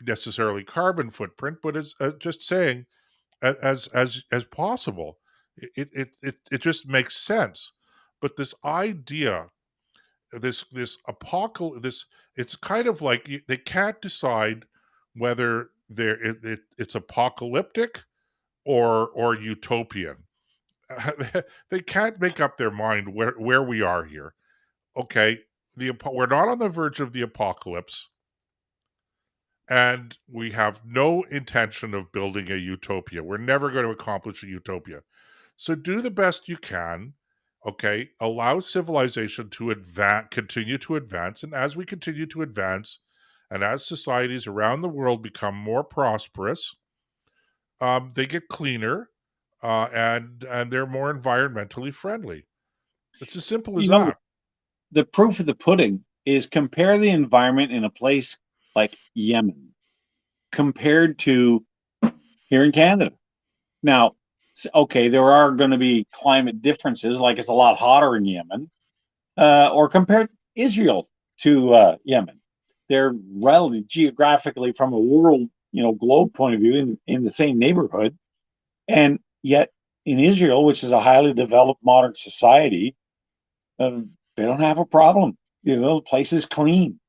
Speaker 1: necessarily carbon footprint, but as just saying as possible. It just makes sense. But this idea, this apocalypse, this it's kind of like they can't decide whether it's apocalyptic or utopian. They can't make up their mind where we are here. Okay, we're not on the verge of the apocalypse, and we have no intention of building a utopia. We're never going to accomplish a utopia. So do the best you can. Okay, allow civilization to continue to advance, and as we continue to advance, and as societies around the world become more prosperous, they get cleaner, and they're more environmentally friendly. It's as simple as
Speaker 2: You know,
Speaker 1: that.
Speaker 2: the proof of the pudding is compare the environment in a place like Yemen compared to here in Canada. Now, okay, there are going to be climate differences, like it's a lot hotter in Yemen, or compared Israel to Yemen. They're relatively geographically from a world, globe point of view in the same neighborhood. And yet in Israel, which is a highly developed modern society, they don't have a problem. The place is clean.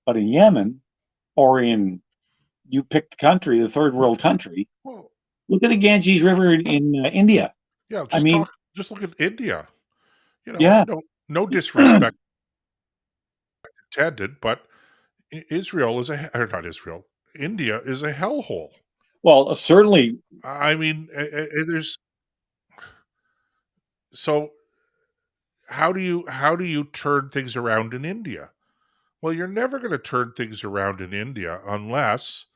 Speaker 2: But in Yemen, or you pick the country, the third world country,
Speaker 1: Well,
Speaker 2: look at the Ganges River in India.
Speaker 1: yeah,
Speaker 2: I mean,
Speaker 1: just look at India.
Speaker 2: yeah,
Speaker 1: No disrespect intended, but Israel is or not Israel. India is a hellhole.
Speaker 2: well, certainly.
Speaker 1: I mean, there's so how do you turn things around in India? Well, you're never going to turn things around in India unless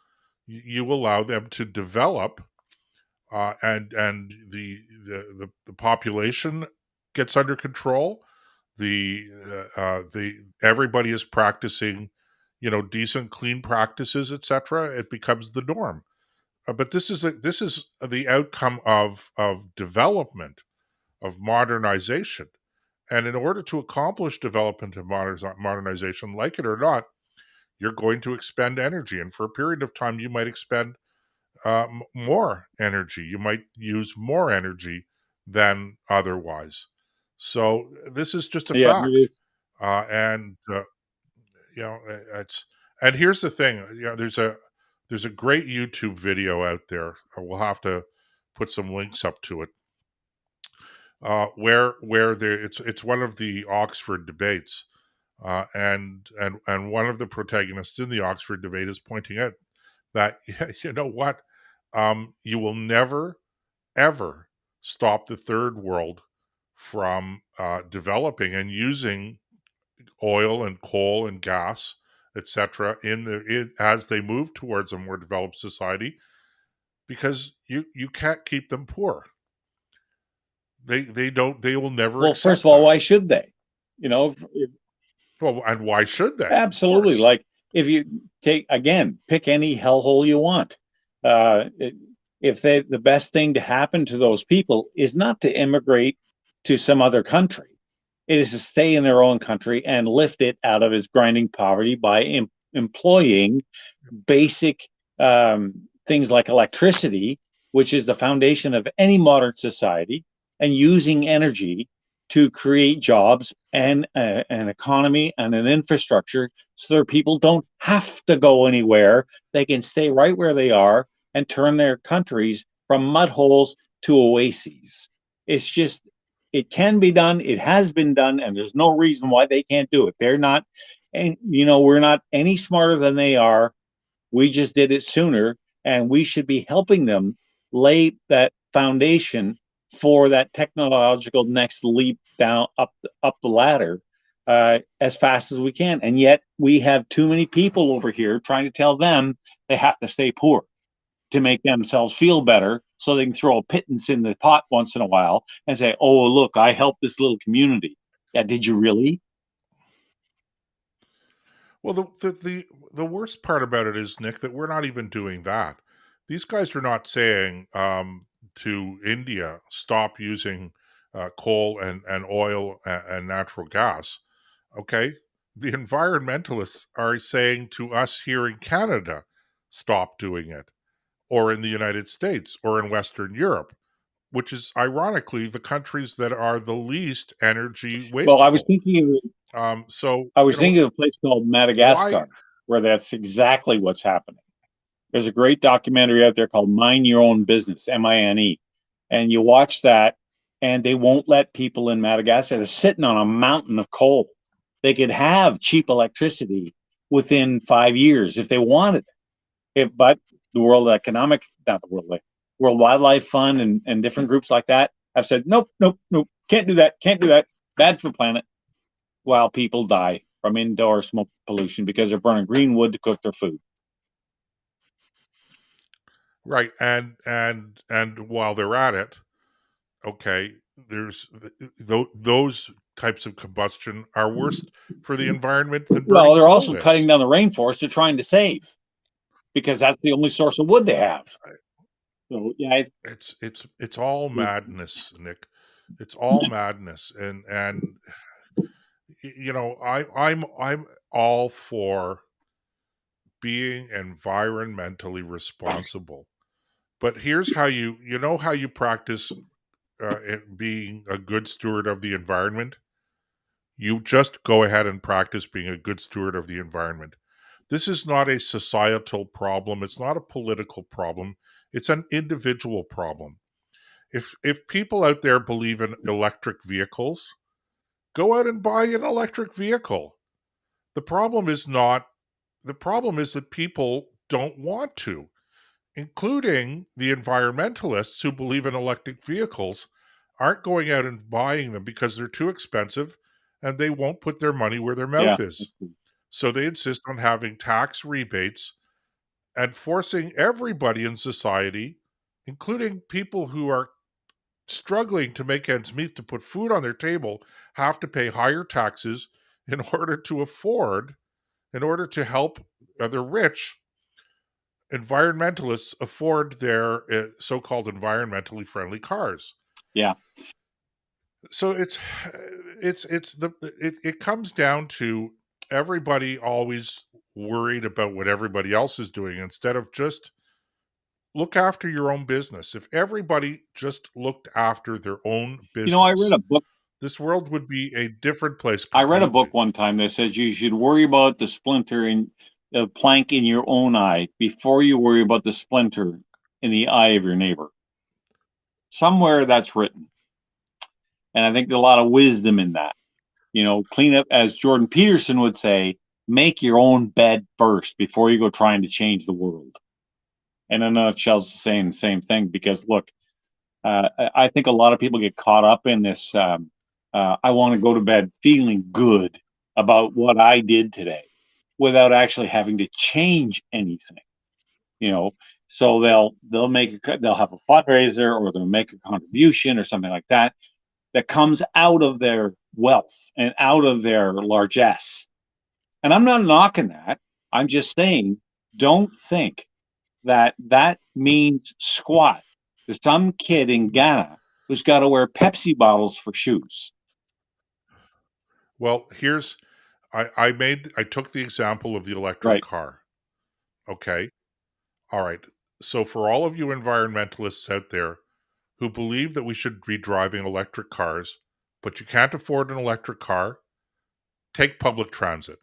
Speaker 1: you allow them to develop, and the population gets under control. The everybody is practicing, decent, clean practices, etc. It becomes the norm. But this is the outcome of development, of modernization. And in order to accomplish development and modernization, like it or not, you're going to expend energy. And for a period of time, you might expend more energy. You might use more energy than otherwise. So this is just a
Speaker 2: Yeah,
Speaker 1: fact. And it's and here's the thing. There's a great YouTube video out there. We'll have to put some links up to it. Where it's one of the Oxford debates, and one of the protagonists in the Oxford debate is pointing out that you know what, you will never ever stop the third world from developing and using oil and coal and gas, etc. As they move towards a more developed society, because you can't keep them poor. They will never.
Speaker 2: well,
Speaker 1: accept
Speaker 2: first of all,
Speaker 1: that.
Speaker 2: why should they?
Speaker 1: Well, and why should they? Of
Speaker 2: Absolutely.
Speaker 1: course.
Speaker 2: Like if you pick any hellhole you want. If the best thing to happen to those people is not to immigrate to some other country, it is to stay in their own country and lift it out of its grinding poverty by employing basic things like electricity, which is the foundation of any modern society, and using energy to create jobs and an economy and an infrastructure so their people don't have to go anywhere. They can stay right where they are and turn their countries from mud holes to oases. It's just, it can be done. It has been done, and there's no reason why they can't do it. They're not, and we're not any smarter than they are. We just did it sooner, and we should be helping them lay that foundation for that technological next leap down up the ladder as fast as we can. And yet we have too many people over here trying to tell them they have to stay poor to make themselves feel better so they can throw a pittance in the pot once in a while and say, oh, look, I helped this little community. Yeah, did you really?
Speaker 1: Well, the worst part about it is, Nick, that we're not even doing that. These guys are not saying to India, stop using coal and oil and natural gas. Okay, the environmentalists are saying to us here in Canada, stop doing it, or in the United States, or in Western Europe, which is ironically the countries that are the least energy
Speaker 2: Well, I was
Speaker 1: wasteful.
Speaker 2: thinking
Speaker 1: So
Speaker 2: I was thinking of a place called
Speaker 1: why?
Speaker 2: Madagascar, where that's exactly what's happening. There's a great documentary out there called Mind Your Own Business, MINE. And you watch that, and they won't let people in Madagascar. They're sitting on a mountain of coal. They could have cheap electricity within 5 years if they wanted it. But the World Wildlife Fund and different groups like that have said, nope, nope, nope, can't do that, can't do that. Bad for the planet. While people die from indoor smoke pollution because they're burning green wood to cook their food.
Speaker 1: Right, and while they're at it, okay, there's those types of combustion are worse for the environment than
Speaker 2: Well,
Speaker 1: burning
Speaker 2: they're also
Speaker 1: coal
Speaker 2: cutting
Speaker 1: is.
Speaker 2: down the rainforest they're trying to save because that's the only source of wood they have. So yeah,
Speaker 1: It's all madness, Nick. It's all madness, and you know, I'm all for being environmentally responsible. But here's how you know how you practice being a good steward of the environment. You just go ahead and practice being a good steward of the environment. This is not a societal problem. It's not a political problem. It's an individual problem. If people out there believe in electric vehicles, go out and buy an electric vehicle. The problem is not the problem is that people don't want to, including the environmentalists who believe in electric vehicles aren't going out and buying them because they're too expensive and they won't put their money where their
Speaker 2: yeah.
Speaker 1: mouth is. So they insist on having tax rebates and forcing everybody in society, including people who are struggling to make ends meet to put food on their table, have to pay higher taxes in order to in order to help the rich environmentalists afford their so-called environmentally friendly cars.
Speaker 2: Yeah.
Speaker 1: So it comes down to everybody always worried about what everybody else is doing instead of just look after your own business. If everybody just looked after their own
Speaker 2: I read
Speaker 1: business,
Speaker 2: a book.
Speaker 1: this world would be a different place
Speaker 2: I read a book
Speaker 1: completely.
Speaker 2: one time that says you should worry about the splinter in the plank in your own eye before you worry about the splinter in the eye of your neighbor. Somewhere that's written. And I think there's a lot of wisdom in that. Clean up, as Jordan Peterson would say, make your own bed first before you go trying to change the world. And in a nutshell, it's saying the same thing because, look, I think a lot of people get caught up in this. I want to go to bed feeling good about what I did today without actually having to change anything. So they'll have a fundraiser or they'll make a contribution or something like that comes out of their wealth and out of their largesse. And I'm not knocking that. I'm just saying, don't think that means squat to some kid in Ghana who's got to wear Pepsi bottles for shoes.
Speaker 1: Well, I took the example of the electric
Speaker 2: Right.
Speaker 1: car. Okay. All right. So for all of you environmentalists out there who believe that we should be driving electric cars, but you can't afford an electric car, take public transit.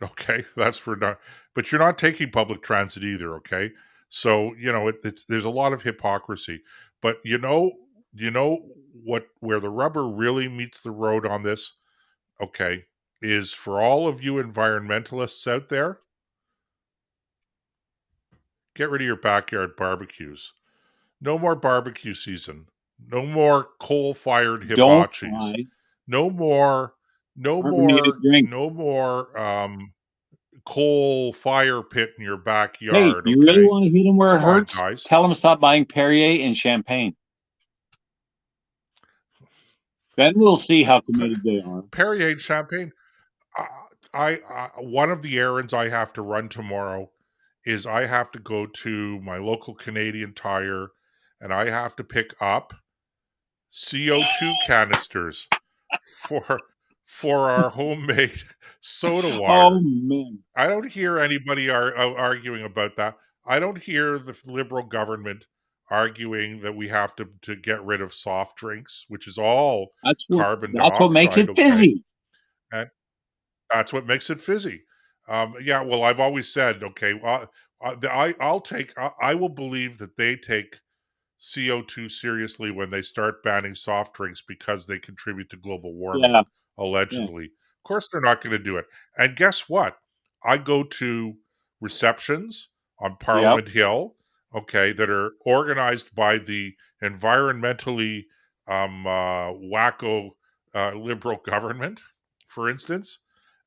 Speaker 1: Okay, that's for not. But you're not taking public transit either. Okay, so there's a lot of hypocrisy. But where the rubber really meets the road on this. Okay, is for all of you environmentalists out there, get rid of your backyard barbecues. No more barbecue season. No more coal-fired
Speaker 2: Don't
Speaker 1: hibachis.
Speaker 2: buy
Speaker 1: No more
Speaker 2: carbonated drink.
Speaker 1: coal fire pit in your
Speaker 2: Hey,
Speaker 1: backyard,
Speaker 2: you really
Speaker 1: okay?
Speaker 2: want to hit them where it
Speaker 1: Come on,
Speaker 2: hurts?
Speaker 1: guys.
Speaker 2: Tell them to stop buying Perrier and champagne. Then we'll see how committed they are.
Speaker 1: Perrier champagne. One of the errands I have to run tomorrow is I have to go to my local Canadian Tire and I have to pick up CO2 canisters for our homemade soda water.
Speaker 2: Oh man,
Speaker 1: I don't hear anybody arguing about that. I don't hear the Liberal government arguing that we have to get rid of soft drinks, which is all
Speaker 2: that's
Speaker 1: carbon
Speaker 2: what makes
Speaker 1: dioxide,
Speaker 2: it fizzy.
Speaker 1: And that's what makes it fizzy. Yeah, well, I've always said, okay, well, I will believe that they take CO2 seriously when they start banning soft drinks because they contribute to global warming,
Speaker 2: Yeah,
Speaker 1: allegedly. Of course, they're not going to do it. And guess what? I go to receptions on Parliament Hill, okay, that are organized by the environmentally wacko Liberal government, for instance.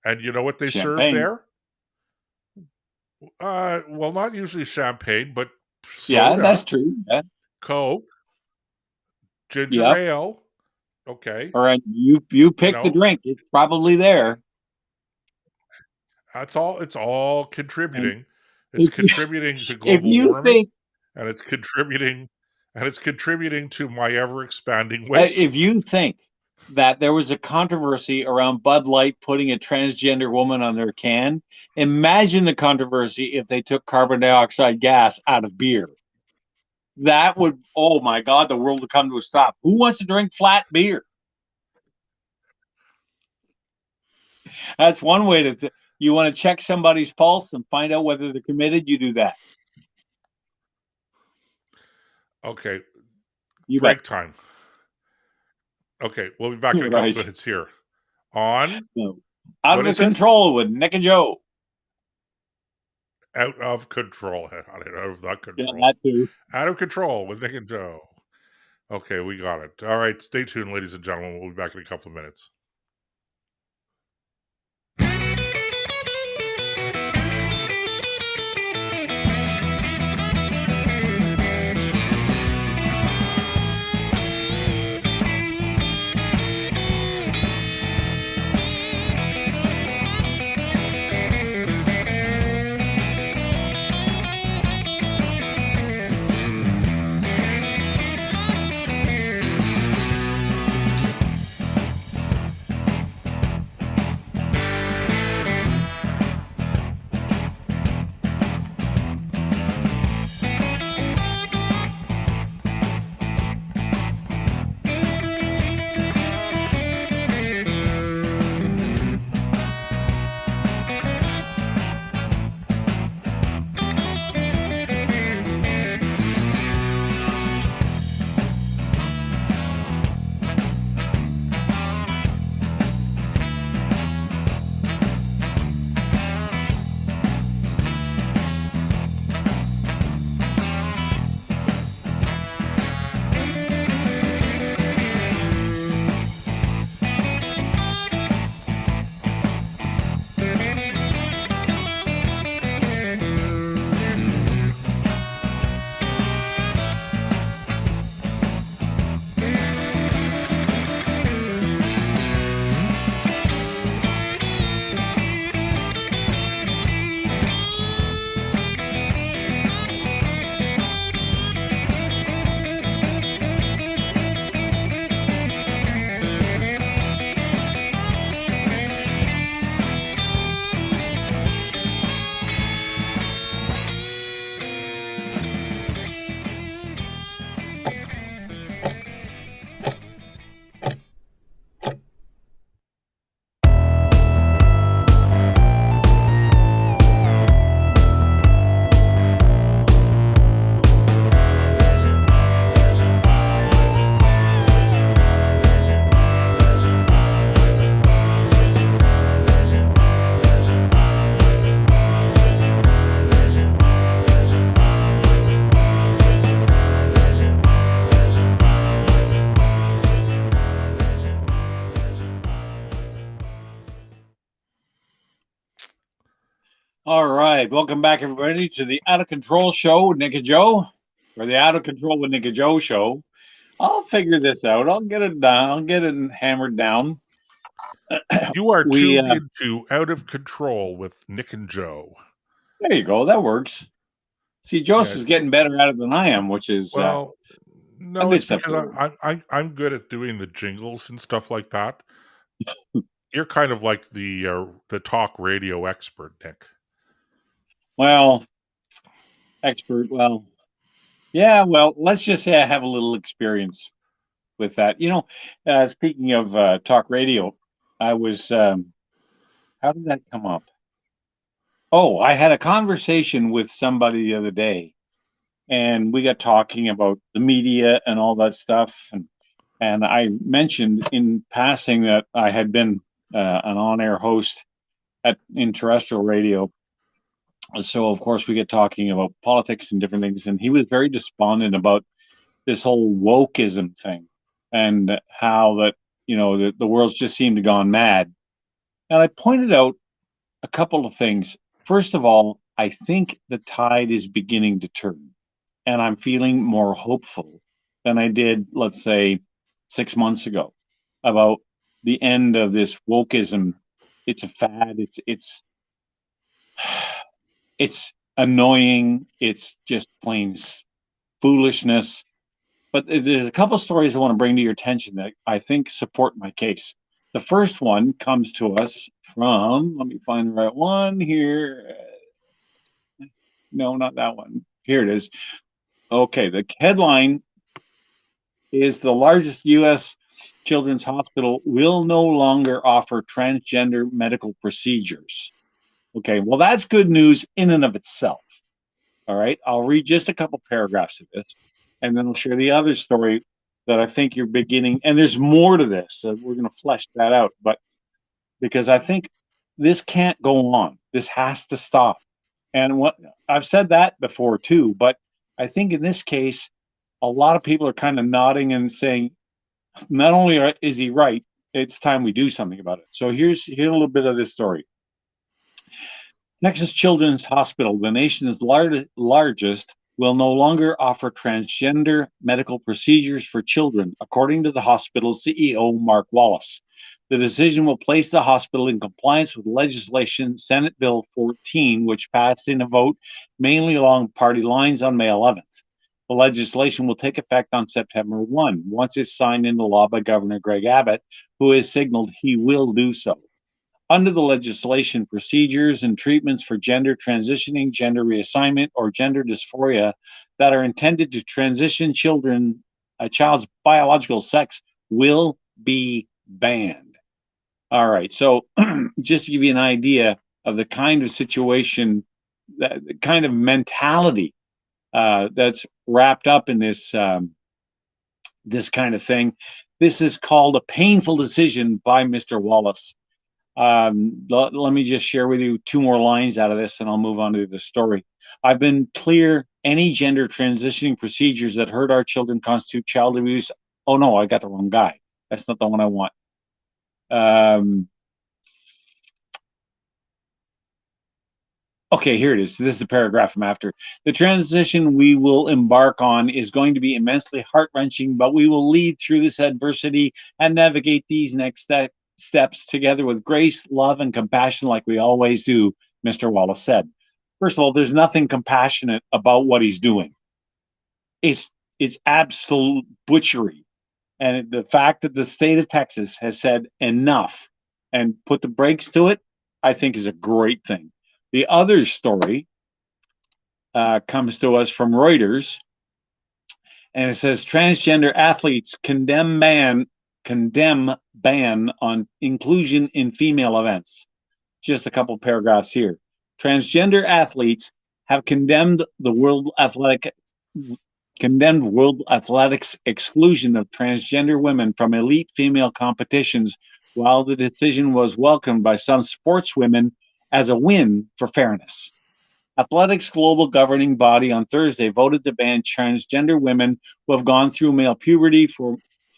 Speaker 1: And you know what they serve
Speaker 2: champagne.
Speaker 1: there? Well, not usually champagne, but
Speaker 2: Yeah,
Speaker 1: soda,
Speaker 2: that's true. Yeah.
Speaker 1: Coke, ginger
Speaker 2: Yep.
Speaker 1: ale. Okay,
Speaker 2: All right, you pick the
Speaker 1: know.
Speaker 2: drink. It's probably there.
Speaker 1: That's all. It's all contributing.
Speaker 2: And
Speaker 1: It's
Speaker 2: if you-
Speaker 1: contributing to
Speaker 2: If
Speaker 1: global
Speaker 2: you
Speaker 1: warming,
Speaker 2: think
Speaker 1: and it's contributing to my ever expanding waste.
Speaker 2: if you think that there was a controversy around Bud Light putting a transgender woman on their can, imagine the controversy if they took carbon dioxide gas out of beer. That would, oh my God, the world would come to a stop. Who wants to drink flat beer? That's one way to. You want to check somebody's pulse and find out whether they're committed. You do that.
Speaker 1: Okay,
Speaker 2: You
Speaker 1: break
Speaker 2: bet.
Speaker 1: time. Okay, we'll be back in a couple
Speaker 2: Right.
Speaker 1: minutes here. On
Speaker 2: No. Out
Speaker 1: What
Speaker 2: of
Speaker 1: is it?
Speaker 2: control with Nick and Joe.
Speaker 1: Out of control. Out of the
Speaker 2: Yeah,
Speaker 1: control.
Speaker 2: that too.
Speaker 1: Out of control with Nick and Joe. Okay, we got it. All right, stay tuned, ladies and gentlemen. We'll be back in a couple of minutes.
Speaker 2: All right, welcome back, everybody, to the Out of Control Show with Nick and Joe, or the Out of Control with Nick and Joe show. I'll figure this out. I'll get it done. I'll get it hammered down.
Speaker 1: You are
Speaker 2: We
Speaker 1: tuned into Out of Control with Nick and Joe.
Speaker 2: There you go. That works. See, Joseph's
Speaker 1: Yeah.
Speaker 2: getting better at it than I am, which is
Speaker 1: Well,
Speaker 2: a
Speaker 1: no,
Speaker 2: bit
Speaker 1: it's because
Speaker 2: acceptable.
Speaker 1: I'm good at doing the jingles and stuff like that. You're kind of like the talk radio expert, Nick.
Speaker 2: Well, expert. Well, yeah. Well, let's just say I have a little experience with that. Speaking of talk radio, I was. How did that come up? Oh, I had a conversation with somebody the other day, and we got talking about the media and all that stuff, and I mentioned in passing that I had been an on-air host in terrestrial radio. So of course we get talking about politics and different things, and he was very despondent about this whole wokeism thing and how that the world's just seemed to gone mad. And I pointed out a couple of things. First of all, I think the tide is beginning to turn, and I'm feeling more hopeful than I did, let's say, 6 months ago, about the end of this wokeism. It's a fad. It's annoying. It's just plain foolishness. But there's a couple of stories I want to bring to your attention that I think support my case. The first one comes to us from, let me find the right one here. No, not that one. Here it is. Okay, the headline is the largest U.S. children's hospital will no longer offer transgender medical procedures. Okay, well, that's good news in and of itself. All right, I'll read just a couple paragraphs of this, and then I'll share the other story that I think you're beginning. And there's more to this, so we're going to flesh that out. But because I think this can't go on, this has to stop. And what I've said that before too, but I think in this case, a lot of people are kind of nodding and saying, not only is he right, it's time we do something about it. So here's a little bit of this story. Texas Children's Hospital, the nation's largest, will no longer offer transgender medical procedures for children, according to the hospital's CEO, Mark Wallace. The decision will place the hospital in compliance with legislation, Senate Bill 14, which passed in a vote mainly along party lines on May 11th. The legislation will take effect on September 1, once it's signed into law by Governor Greg Abbott, who has signaled he will do so. Under the legislation, procedures and treatments for gender transitioning, gender reassignment, or gender dysphoria that are intended to transition a child's biological sex will be banned. All right, so just to give you an idea of the kind of situation, the kind of mentality that's wrapped up in this this kind of thing. This is called a painful decision by Mr. Wallace. Let me just share with you two more lines out of this, and I'll move on to the story. I've been clear: any gender transitioning procedures that hurt our children constitute child abuse. Oh no, I got the wrong guy. That's not the one I want. Okay, here it is. This is the paragraph I'm after. The transition we will embark on is going to be immensely heart-wrenching, but we will lead through this adversity and navigate these next steps together with grace, love, and compassion like we always do, Mr. Wallace said. First of all, there's nothing compassionate about what he's doing. It's absolute butchery. And the fact that the state of Texas has said enough and put the brakes to it, I think is a great thing. The other story comes to us from Reuters, and it says transgender athletes condemn ban on inclusion in female events. Just a couple paragraphs here. Transgender athletes have condemned World Athletics exclusion of transgender women from elite female competitions, while the decision was welcomed by some sportswomen as a win for fairness. Athletics' global governing body on Thursday voted to ban transgender women who have gone through male puberty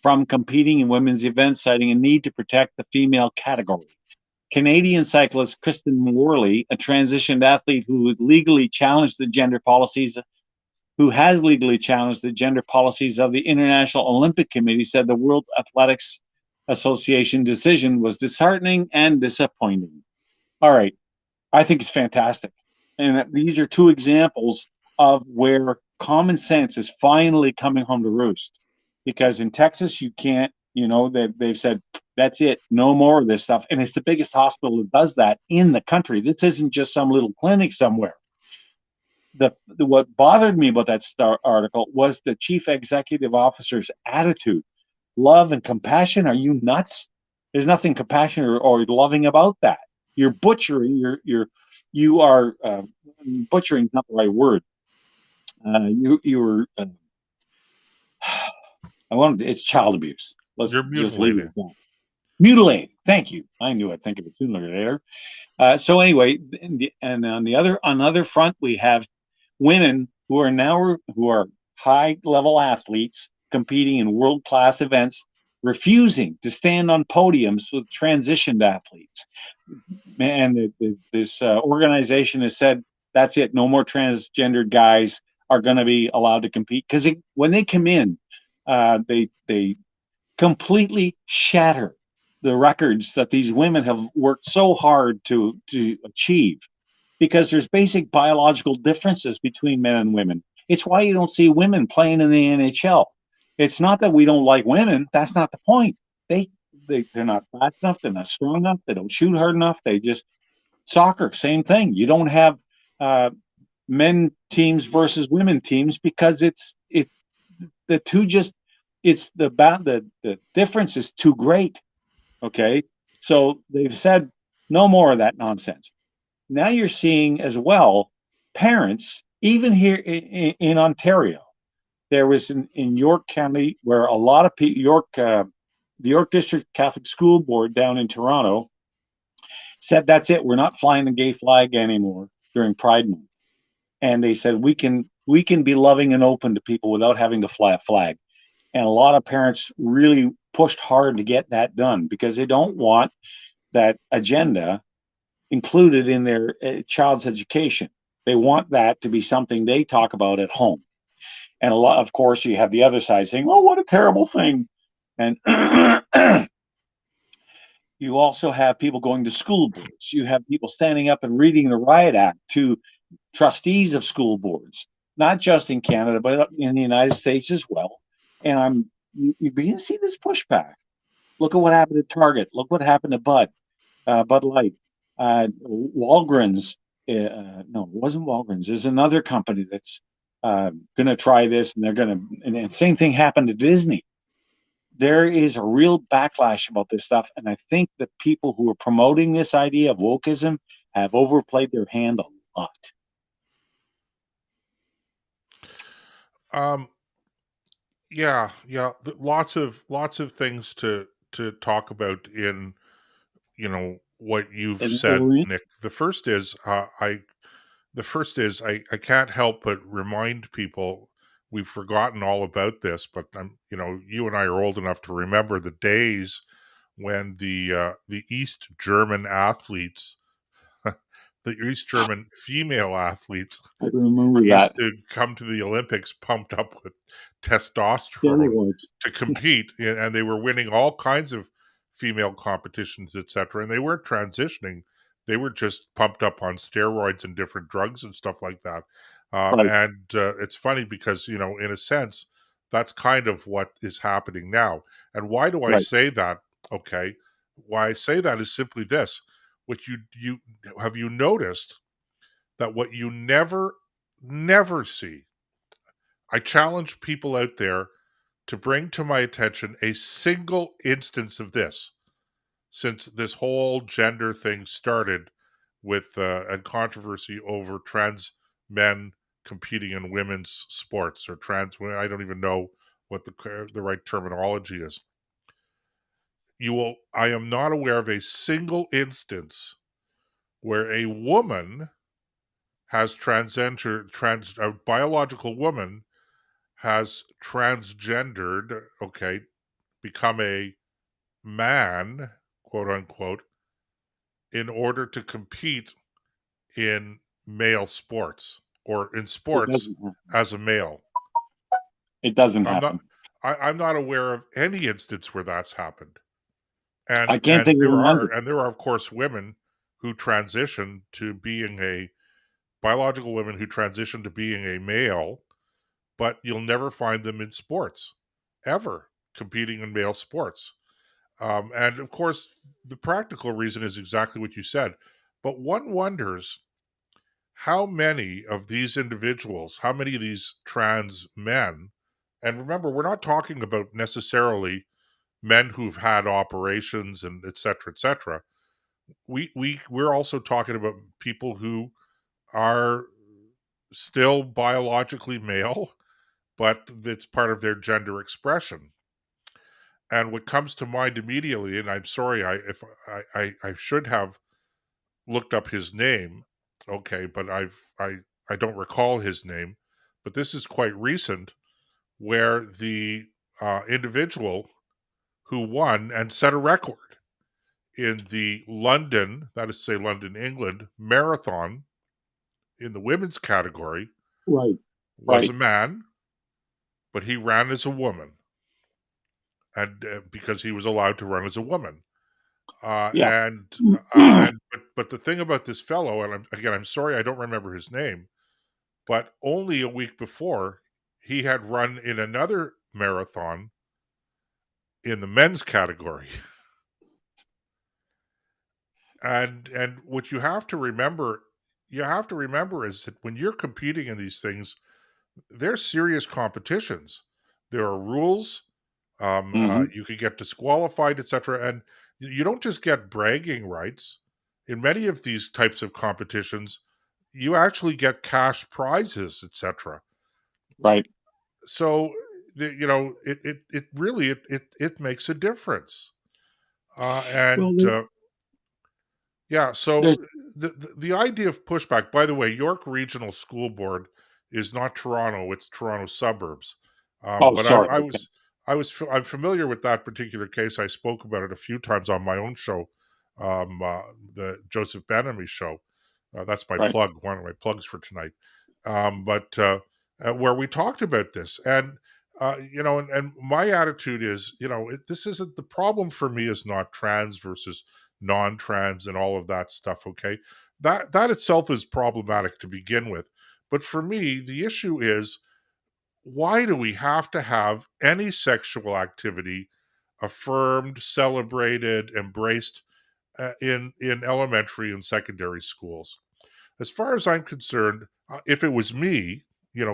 Speaker 2: from competing in women's events, citing a need to protect the female category. Canadian cyclist Kristen Worley, a transitioned athlete who has legally challenged the gender policies of the International Olympic Committee, said the World Athletics Association decision was disheartening and disappointing. All right, I think it's fantastic. And these are two examples of where common sense is finally coming home to roost. Because in Texas, you can't, they've said, that's it, no more of this stuff. And it's the biggest hospital that does that in the country. This isn't just some little clinic somewhere. What bothered me about that article was the chief executive officer's attitude. Love and compassion? Are you nuts? There's nothing compassionate or loving about that. You're butchering. You are butchering is not the right word. It's child abuse. Let's
Speaker 1: You're
Speaker 2: just leave it
Speaker 1: mutilating.
Speaker 2: at that. Mutilating. Thank you. I knew I'd think of it sooner or later. So anyway, and on the other front, we have women who are high level athletes competing in world class events, refusing to stand on podiums with transitioned athletes. And this organization has said, that's it, no more transgendered guys are going to be allowed to compete, because when they come in, they completely shatter the records that these women have worked so hard to achieve, because there's basic biological differences between men and women. It's why you don't see women playing in the NHL. It's not that we don't like women. That's not the point. They're not fast enough. They're not strong enough. They don't shoot hard enough. Soccer, same thing. You don't have men teams versus women teams, because the difference is too great. Okay, so they've said no more of that nonsense. Now you're seeing as well parents, even here in Ontario. There was in York County, where a lot of people, the York District Catholic School Board down in Toronto said, that's it, we're not flying the gay flag anymore during Pride Month. And they said, we can be loving and open to people without having to fly a flag. And a lot of parents really pushed hard to get that done, because they don't want that agenda included in their child's education. They want that to be something they talk about at home. And of course, you have the other side saying, oh, what a terrible thing. And you also have people going to school boards. You have people standing up and reading the Riot Act to trustees of school boards, not just in Canada, but in the United States as well. And you begin to see this pushback. Look at what happened to Target. Look what happened to Bud Light. Walgreens. No, it wasn't Walgreens. There's another company that's going to try this, and same thing happened to Disney. There is a real backlash about this stuff, and I think the people who are promoting this idea of wokeism have overplayed their hand a lot.
Speaker 1: Yeah. Lots of things to talk about in what you've said, Nick. The first is I can't help but remind people, we've forgotten all about this, but you and I are old enough to remember the days when the East German athletes, the East German female athletes,
Speaker 2: I remember
Speaker 1: used to come to the Olympics pumped up with testosterone to compete, and they were winning all kinds of female competitions, etc. And they weren't transitioning; they were just pumped up on steroids and different drugs and stuff like that.
Speaker 2: Right.
Speaker 1: And it's funny because in a sense, that's kind of what is happening now. And why do I say that? Okay, why I say that is simply this: what you have you noticed that what you never see. I challenge people out there to bring to my attention a single instance of this since this whole gender thing started with a controversy over trans men competing in women's sports, or trans women. I don't even know what the right terminology is. I am not aware of a single instance where a woman has a biological woman has transgendered, become a man, quote unquote, in order to compete in male sports or in
Speaker 2: It
Speaker 1: sports
Speaker 2: doesn't happen.
Speaker 1: as a male.
Speaker 2: It doesn't
Speaker 1: I'm not
Speaker 2: happen.
Speaker 1: I'm not aware of any instance where that's happened. And
Speaker 2: I can't think of one.
Speaker 1: there are of course women who transition to being a biological women who transition to being a male, but you'll never find them in sports ever competing in male sports. And of course, the practical reason is exactly what you said. But one wonders how many of these individuals, how many of these trans men, and remember, we're not talking about necessarily men who've had operations and et cetera, et cetera. We're also talking about people who are still biologically male, but it's part of their gender expression. And what comes to mind immediately, and I'm sorry, I should have looked up his name, okay, but I don't recall his name, but this is quite recent, where the individual who won and set a record in the London, that is to say London, England, marathon in the women's category
Speaker 2: Right.
Speaker 1: was
Speaker 2: Right.
Speaker 1: a man, but he ran as a woman, and because he was allowed to run as a woman.
Speaker 2: Yeah.
Speaker 1: But the thing about this fellow, and I'm sorry I don't remember his name, but only a week before he had run in another marathon in the men's category. And what you have to remember is that when you're competing in these things, they're serious competitions. There are rules.
Speaker 2: Mhm.
Speaker 1: You can get disqualified, etc. And you don't just get bragging rights. In many of these types of competitions, you actually get cash prizes, etc.
Speaker 2: Right.
Speaker 1: So it really it makes a difference.
Speaker 2: Well,
Speaker 1: And Yeah, so
Speaker 2: there's.
Speaker 1: the idea of pushback, by the way, York Regional School Board is not Toronto, it's Toronto suburbs.
Speaker 2: Oh,
Speaker 1: But
Speaker 2: sorry. Okay.
Speaker 1: I'm familiar with that particular case. I spoke about it a few times on my own show, the Joseph Benamy show. That's my
Speaker 2: Right.
Speaker 1: plug, one of my plugs for tonight. But Where we talked about this, and and my attitude is, this isn't the problem for me. Is not trans versus non-trans and all of that stuff. Okay, that itself is problematic to begin with. But for me, the issue is, why do we have to have any sexual activity affirmed, celebrated, embraced in elementary and secondary schools? As far as I'm concerned, if it was me,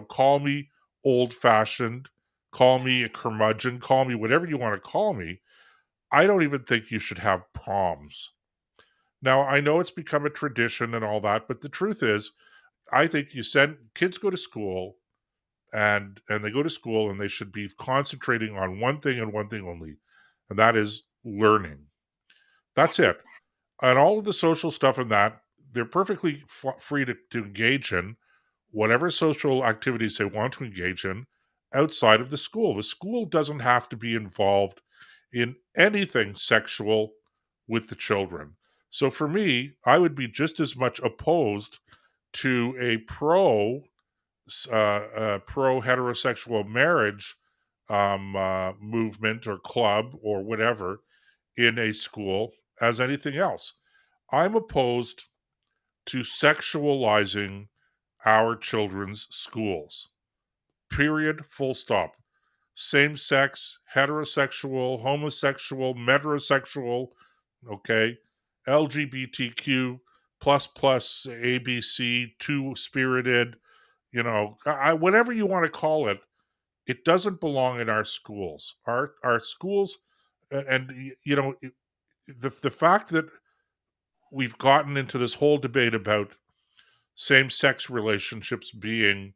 Speaker 1: call me old fashioned, call me a curmudgeon, call me whatever you want to call me. I don't even think you should have proms. Now, I know it's become a tradition and all that, but the truth is, I think you send kids go to school, and they go to school, and they should be concentrating on one thing and one thing only, and that is learning. That's it. And all of the social stuff and that, they're perfectly free to engage in whatever social activities they want to engage in outside of the school. The school doesn't have to be involved in anything sexual with the children. So for me, I would be just as much opposed to a pro heterosexual marriage movement or club or whatever in a school as anything else. I'm opposed to sexualizing our children's schools. Period. Full stop. Same sex, heterosexual, homosexual, metrosexual, okay, LGBTQ plus ABC, two spirited, whatever you want to call it, it doesn't belong in our schools. Our schools, and the fact that we've gotten into this whole debate about same-sex relationships being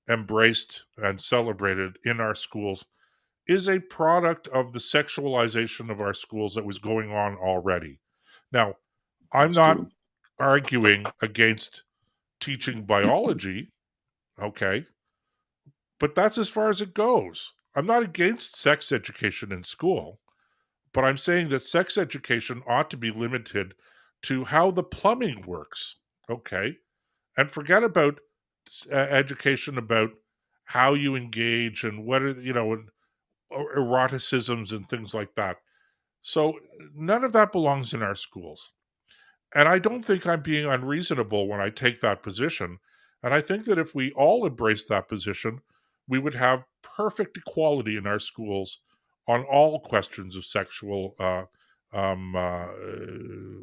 Speaker 1: embraced and celebrated in our schools is a product of the sexualization of our schools that was going on already. Now, I'm
Speaker 2: That's
Speaker 1: not
Speaker 2: true.
Speaker 1: arguing against teaching biology, okay, but that's as far as it goes. I'm not against sex education in school, but I'm saying that sex education ought to be limited to how the plumbing works, okay? And forget about education about how you engage and what are, and eroticisms and things like that. So none of that belongs in our schools. And I don't think I'm being unreasonable when I take that position. And I think that if we all embrace that position, we would have perfect equality in our schools on all questions of sexual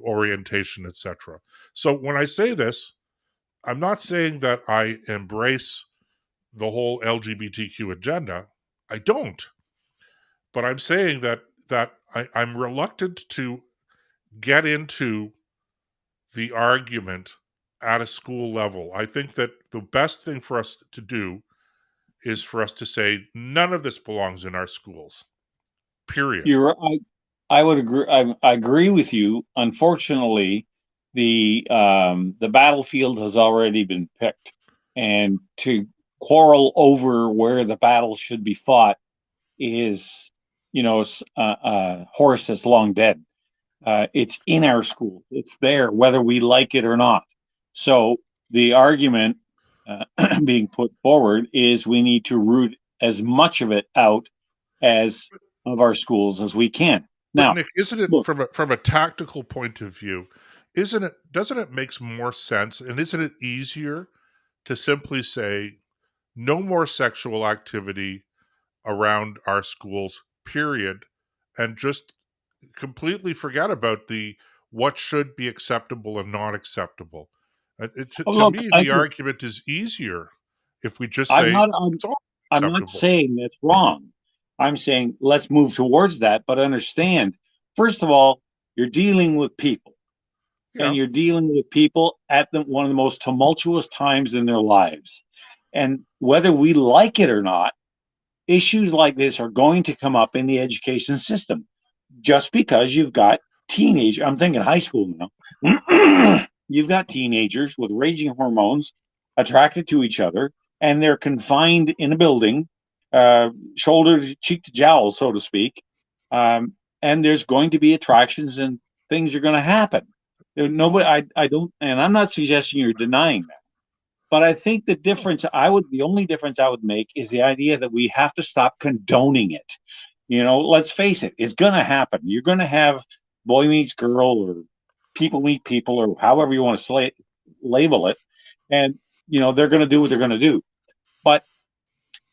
Speaker 1: orientation, etc. So when I say this, I'm not saying that I embrace the whole LGBTQ agenda. I don't. But I'm saying that I'm reluctant to get into the argument at a school level. I think that the best thing for us to do is for us to say none of this belongs in our schools. Period.
Speaker 2: I would agree. I agree with you. Unfortunately, the battlefield has already been picked, and to quarrel over where the battle should be fought is, a horse that's long dead. It's in our school. It's there, whether we like it or not. So the argument being put forward is we need to root as much of it out as of our schools as we can.
Speaker 1: But
Speaker 2: Now,
Speaker 1: Nick, isn't it
Speaker 2: look,
Speaker 1: from a tactical point of view, doesn't it make more sense and isn't it easier to simply say no more sexual activity around our schools, period, and just completely forget about the what should be acceptable and not acceptable. To
Speaker 2: look,
Speaker 1: me, the argument is easier if we just
Speaker 2: I'm
Speaker 1: say
Speaker 2: not.
Speaker 1: it's all
Speaker 2: I'm not
Speaker 1: acceptable.
Speaker 2: saying that's wrong. I'm saying let's move towards that, but understand. First of all, you're dealing with people, and
Speaker 1: Yeah,
Speaker 2: you're dealing with people at one of the most tumultuous times in their lives. And whether we like it or not, issues like this are going to come up in the education system. Just because you've got I'm thinking high school now. You've got teenagers with raging hormones attracted to each other, and they're confined in a building, shoulder to cheek to jowl, so to speak. And there's going to be attractions and things are going to happen. Nobody, I don't, and I'm not suggesting you're denying that. But I think the only difference I would make is the idea that we have to stop condoning it. Let's face it, it's going to happen. You're going to have boy meets girl or people meet people or however you want to label it. And, they're going to do what they're going to do. But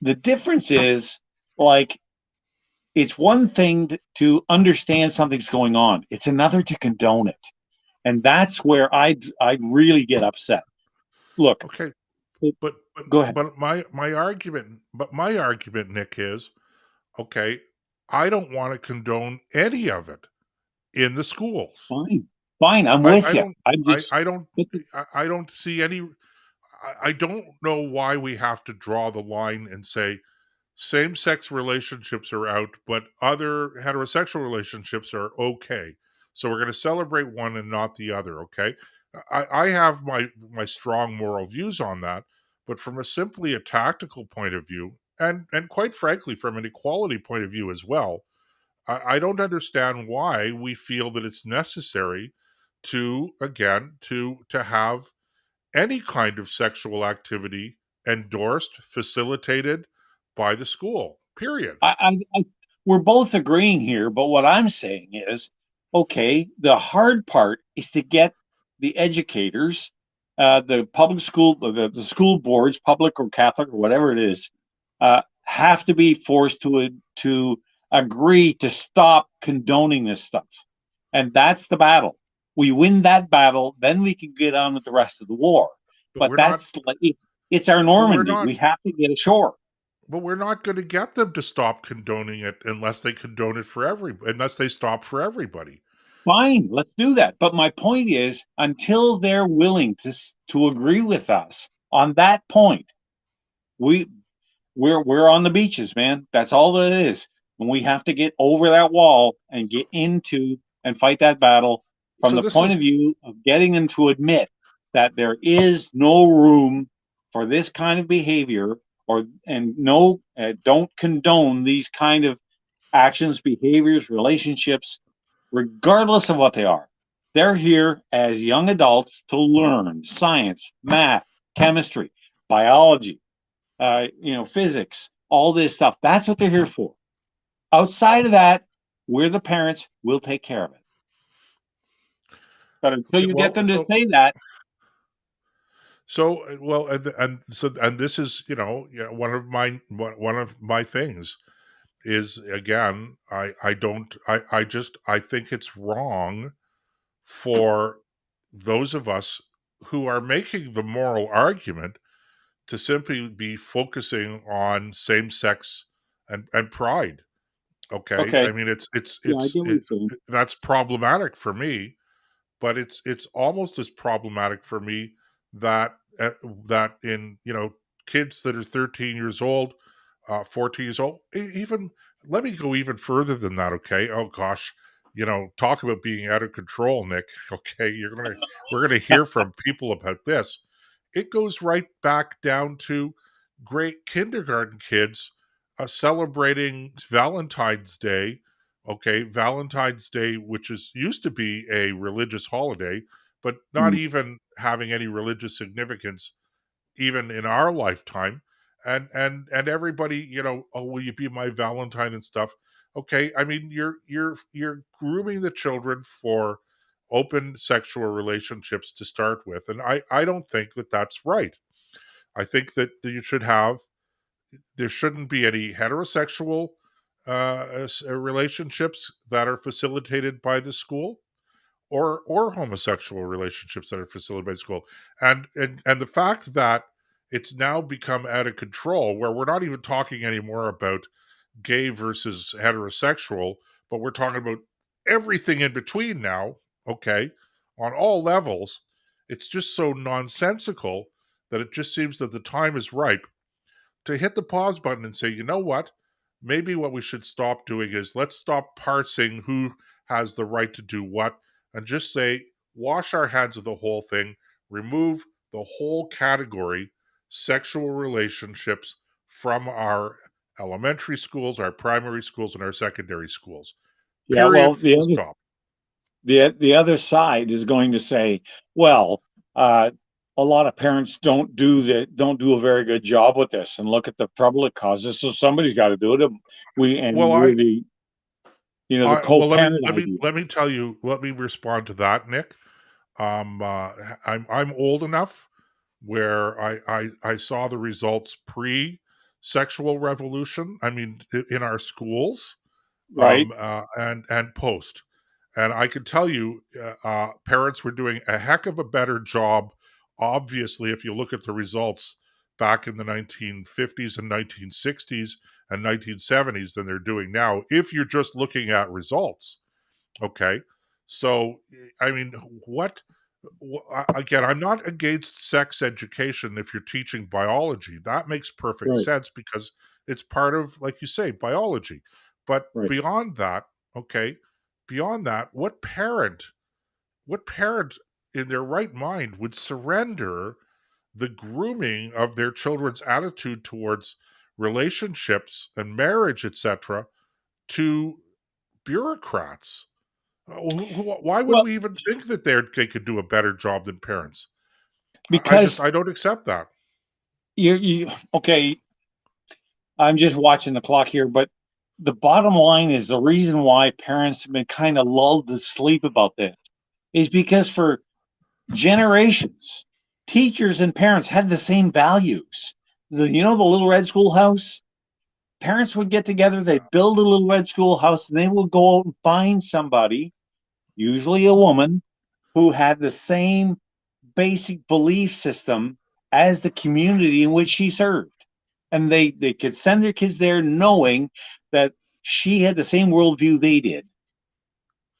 Speaker 2: the difference is, like, it's one thing to understand something's going on. It's another to condone it. And that's where I'd really get upset. Look,
Speaker 1: okay.
Speaker 2: it-
Speaker 1: But
Speaker 2: go ahead.
Speaker 1: but my argument, Nick, is okay. I don't want to condone any of it in the schools.
Speaker 2: Fine. I'm
Speaker 1: I,
Speaker 2: with
Speaker 1: I
Speaker 2: you.
Speaker 1: don't
Speaker 2: I'm just,
Speaker 1: I don't see any. I don't know why we have to draw the line and say same-sex relationships are out, but other heterosexual relationships are okay. So we're going to celebrate one and not the other. Okay, I have my strong moral views on that, but from simply a tactical point of view, and quite frankly, from an equality point of view as well, I don't understand why we feel that it's necessary to again to have any kind of sexual activity endorsed, facilitated by the school. Period.
Speaker 2: we're both agreeing here, but what I'm saying is, okay, the hard part is to get the educators, the public school, the school boards, public or Catholic or whatever it is, have to be forced to agree to stop condoning this stuff, and that's the battle. We win that battle, then we can get on with the rest of the war.
Speaker 1: But
Speaker 2: But
Speaker 1: we're not.
Speaker 2: that's like it's our
Speaker 1: But we're
Speaker 2: Normandy.
Speaker 1: not.
Speaker 2: We have to get ashore.
Speaker 1: But we're not going to get them to stop condoning it unless they condone it for unless they stop for everybody.
Speaker 2: Fine, let's do that. But my point is, until they're willing to agree with us on that point, we're on the beaches, man. That's all that it is. And we have to get over that wall and get into and fight that battle from
Speaker 1: So
Speaker 2: the
Speaker 1: this
Speaker 2: point
Speaker 1: is
Speaker 2: of view of getting them to admit that there is no room for this kind of behavior, don't condone these kind of actions, behaviors, relationships, regardless of what they are. They're here as young adults to learn science, math, chemistry, biology, physics, all this stuff. That's what they're here for. Outside of that, we're the parents. We'll take care of it. But until
Speaker 1: Okay,
Speaker 2: you get
Speaker 1: well,
Speaker 2: them to say that,
Speaker 1: well, and this is, one of my things is, again, I think it's wrong for those of us who are making the moral argument to simply be focusing on same sex and pride. Okay, I
Speaker 2: okay,
Speaker 1: mean,
Speaker 2: yeah, I get what you're saying.
Speaker 1: that's problematic for me, but it's almost as problematic for me that that in, kids that are 13 years old, 14 years old, even, let me go even further than that. Okay, oh gosh, talk about being out of control, Nick. Okay, we're gonna hear from people about this. It goes right back down to great kindergarten kids celebrating Valentine's Day. Okay, Valentine's Day, which is used to be a religious holiday, but not
Speaker 2: Mm.
Speaker 1: even having any religious significance even in our lifetime. And everybody, oh, will you be my Valentine and stuff? Okay, I mean, you're grooming the children for open sexual relationships to start with, and I don't think that that's right. I think that there shouldn't be any heterosexual relationships that are facilitated by the school, or homosexual relationships that are facilitated by school. And the fact that it's now become out of control, where we're not even talking anymore about gay versus heterosexual, but we're talking about everything in between now, okay, on all levels. It's just so nonsensical that it just seems that the time is ripe to hit the pause button and say, you know what? Maybe what we should stop doing is, let's stop parsing who has the right to do what, and just say, wash our hands of the whole thing, remove the whole category, sexual relationships, from our elementary schools, our primary schools, and our secondary schools.
Speaker 2: Yeah, well,
Speaker 1: Period. Full stop.
Speaker 2: the other side is going to say, well, a lot of parents don't do a very good job with this, and look at the trouble it causes. So somebody's got to do it.
Speaker 1: Well,
Speaker 2: We're the
Speaker 1: well,
Speaker 2: co-parent idea.
Speaker 1: let me tell you. Let me respond to that, Nick. I'm old enough where I saw the results pre sexual revolution. I mean, in our schools,
Speaker 2: Right.
Speaker 1: and post. And I can tell you, parents were doing a heck of a better job. Obviously, if you look at the results back in the 1950s and 1960s and 1970s than they're doing now, if you're just looking at results. Okay. So, I mean, again, I'm not against sex education if you're teaching biology. That makes perfect
Speaker 2: Right.
Speaker 1: sense because it's part of, like you say, biology. But
Speaker 2: Right.
Speaker 1: beyond that, okay, beyond that, what parent in their right mind would surrender the grooming of their children's attitude towards relationships and marriage, etc., to bureaucrats? Why would
Speaker 2: Well,
Speaker 1: we even think that they could do a better job than parents?
Speaker 2: because
Speaker 1: I don't accept that.
Speaker 2: you okay. I'm just watching the clock here, but the bottom line is the reason why parents have been kind of lulled to sleep about this is because for generations, teachers and parents had the same values. The Little Red Schoolhouse? Parents would get together, they'd build a Little Red Schoolhouse, and they would go out and find somebody, usually a woman, who had the same basic belief system as the community in which she served. And they could send their kids there knowing that she had the same worldview they did.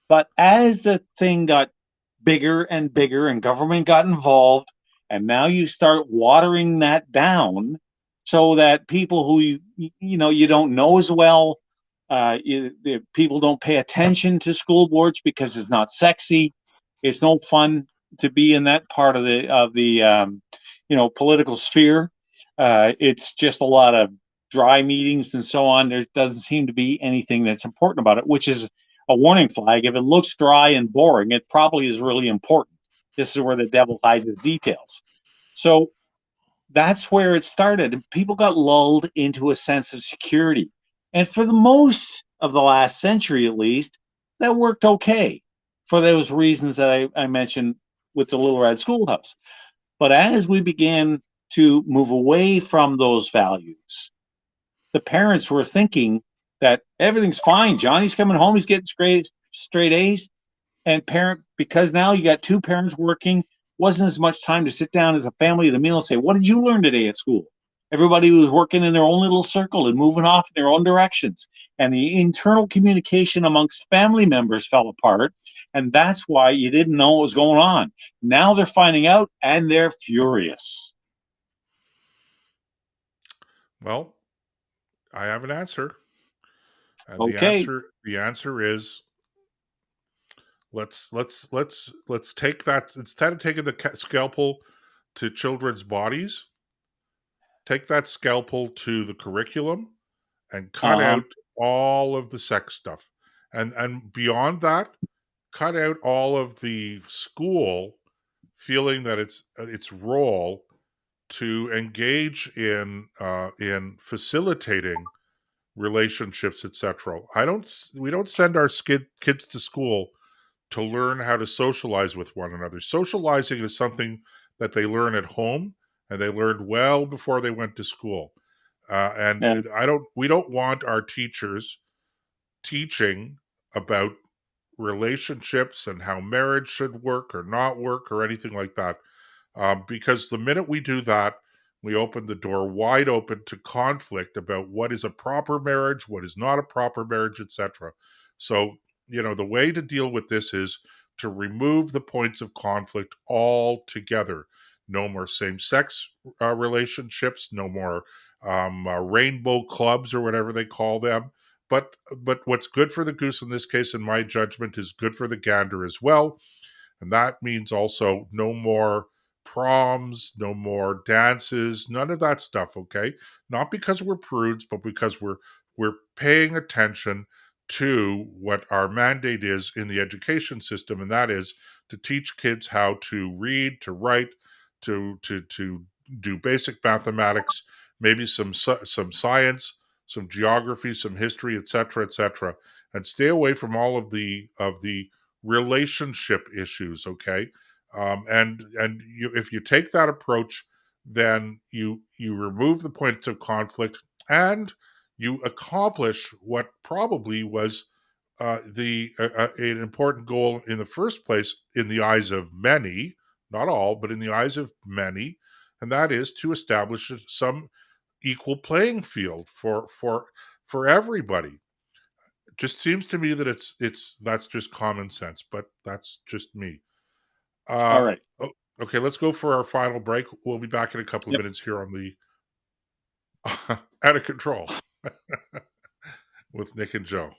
Speaker 2: But as the thing got bigger and bigger and government got involved, and now you start watering that down so that people who you don't know as well, people don't pay attention to school boards because it's not sexy, it's no fun to be in that part of the political sphere. It's just a lot of dry meetings and so on. There doesn't seem to be anything that's important about it, which is a warning flag. If it looks dry and boring, it probably is really important. This is where the devil hides his details. So that's where it started. People got lulled into a sense of security. And for the most of the last century, at least, that worked okay for those reasons that I mentioned with the Little Red Schoolhouse. But as we began to move away from those values, the parents were thinking that everything's fine. Johnny's coming home, he's getting straight A's. And because now you got two parents working, wasn't as much time to sit down as a family at a meal and say, what did you learn today at school? Everybody was working in their own little circle and moving off in their own directions. And the internal communication amongst family members fell apart. And that's why you didn't know what was going on. Now they're finding out and they're furious.
Speaker 1: Well, I have an answer. And
Speaker 2: Okay.
Speaker 1: the answer is let's take that, instead of taking the scalpel to children's bodies, take that scalpel to the curriculum and cut out all of the sex stuff. And beyond that, cut out all of the school feeling that it's its role to engage in facilitating relationships, etc. We don't send our kids to school to learn how to socialize with one another. Socializing is something that they learn at home, and they learned well before they went to school. We don't want our teachers teaching about relationships and how marriage should work or not work or anything like that. Because the minute we do that, we open the door wide open to conflict about what is a proper marriage, what is not a proper marriage, etc. So, the way to deal with this is to remove the points of conflict altogether. No more same-sex relationships, no more rainbow clubs or whatever they call them. But what's good for the goose in this case, in my judgment, is good for the gander as well. And that means also no more proms, no more dances, none of that stuff, okay? Not because we're prudes, but because we're paying attention to what our mandate is in the education system, and that is to teach kids how to read, to write, to do basic mathematics, maybe some science, some geography, some history, etc., and stay away from all of the relationship issues, okay? If you take that approach, then you remove the points of conflict and you accomplish what probably was an important goal in the first place in the eyes of many, not all, but in the eyes of many, and that is to establish some equal playing field for everybody. It just seems to me that that's just common sense, but that's just me.
Speaker 2: All right.
Speaker 1: Okay, let's go for our final break. We'll be back in a couple of minutes here on the Out of Control with Nick and Joe.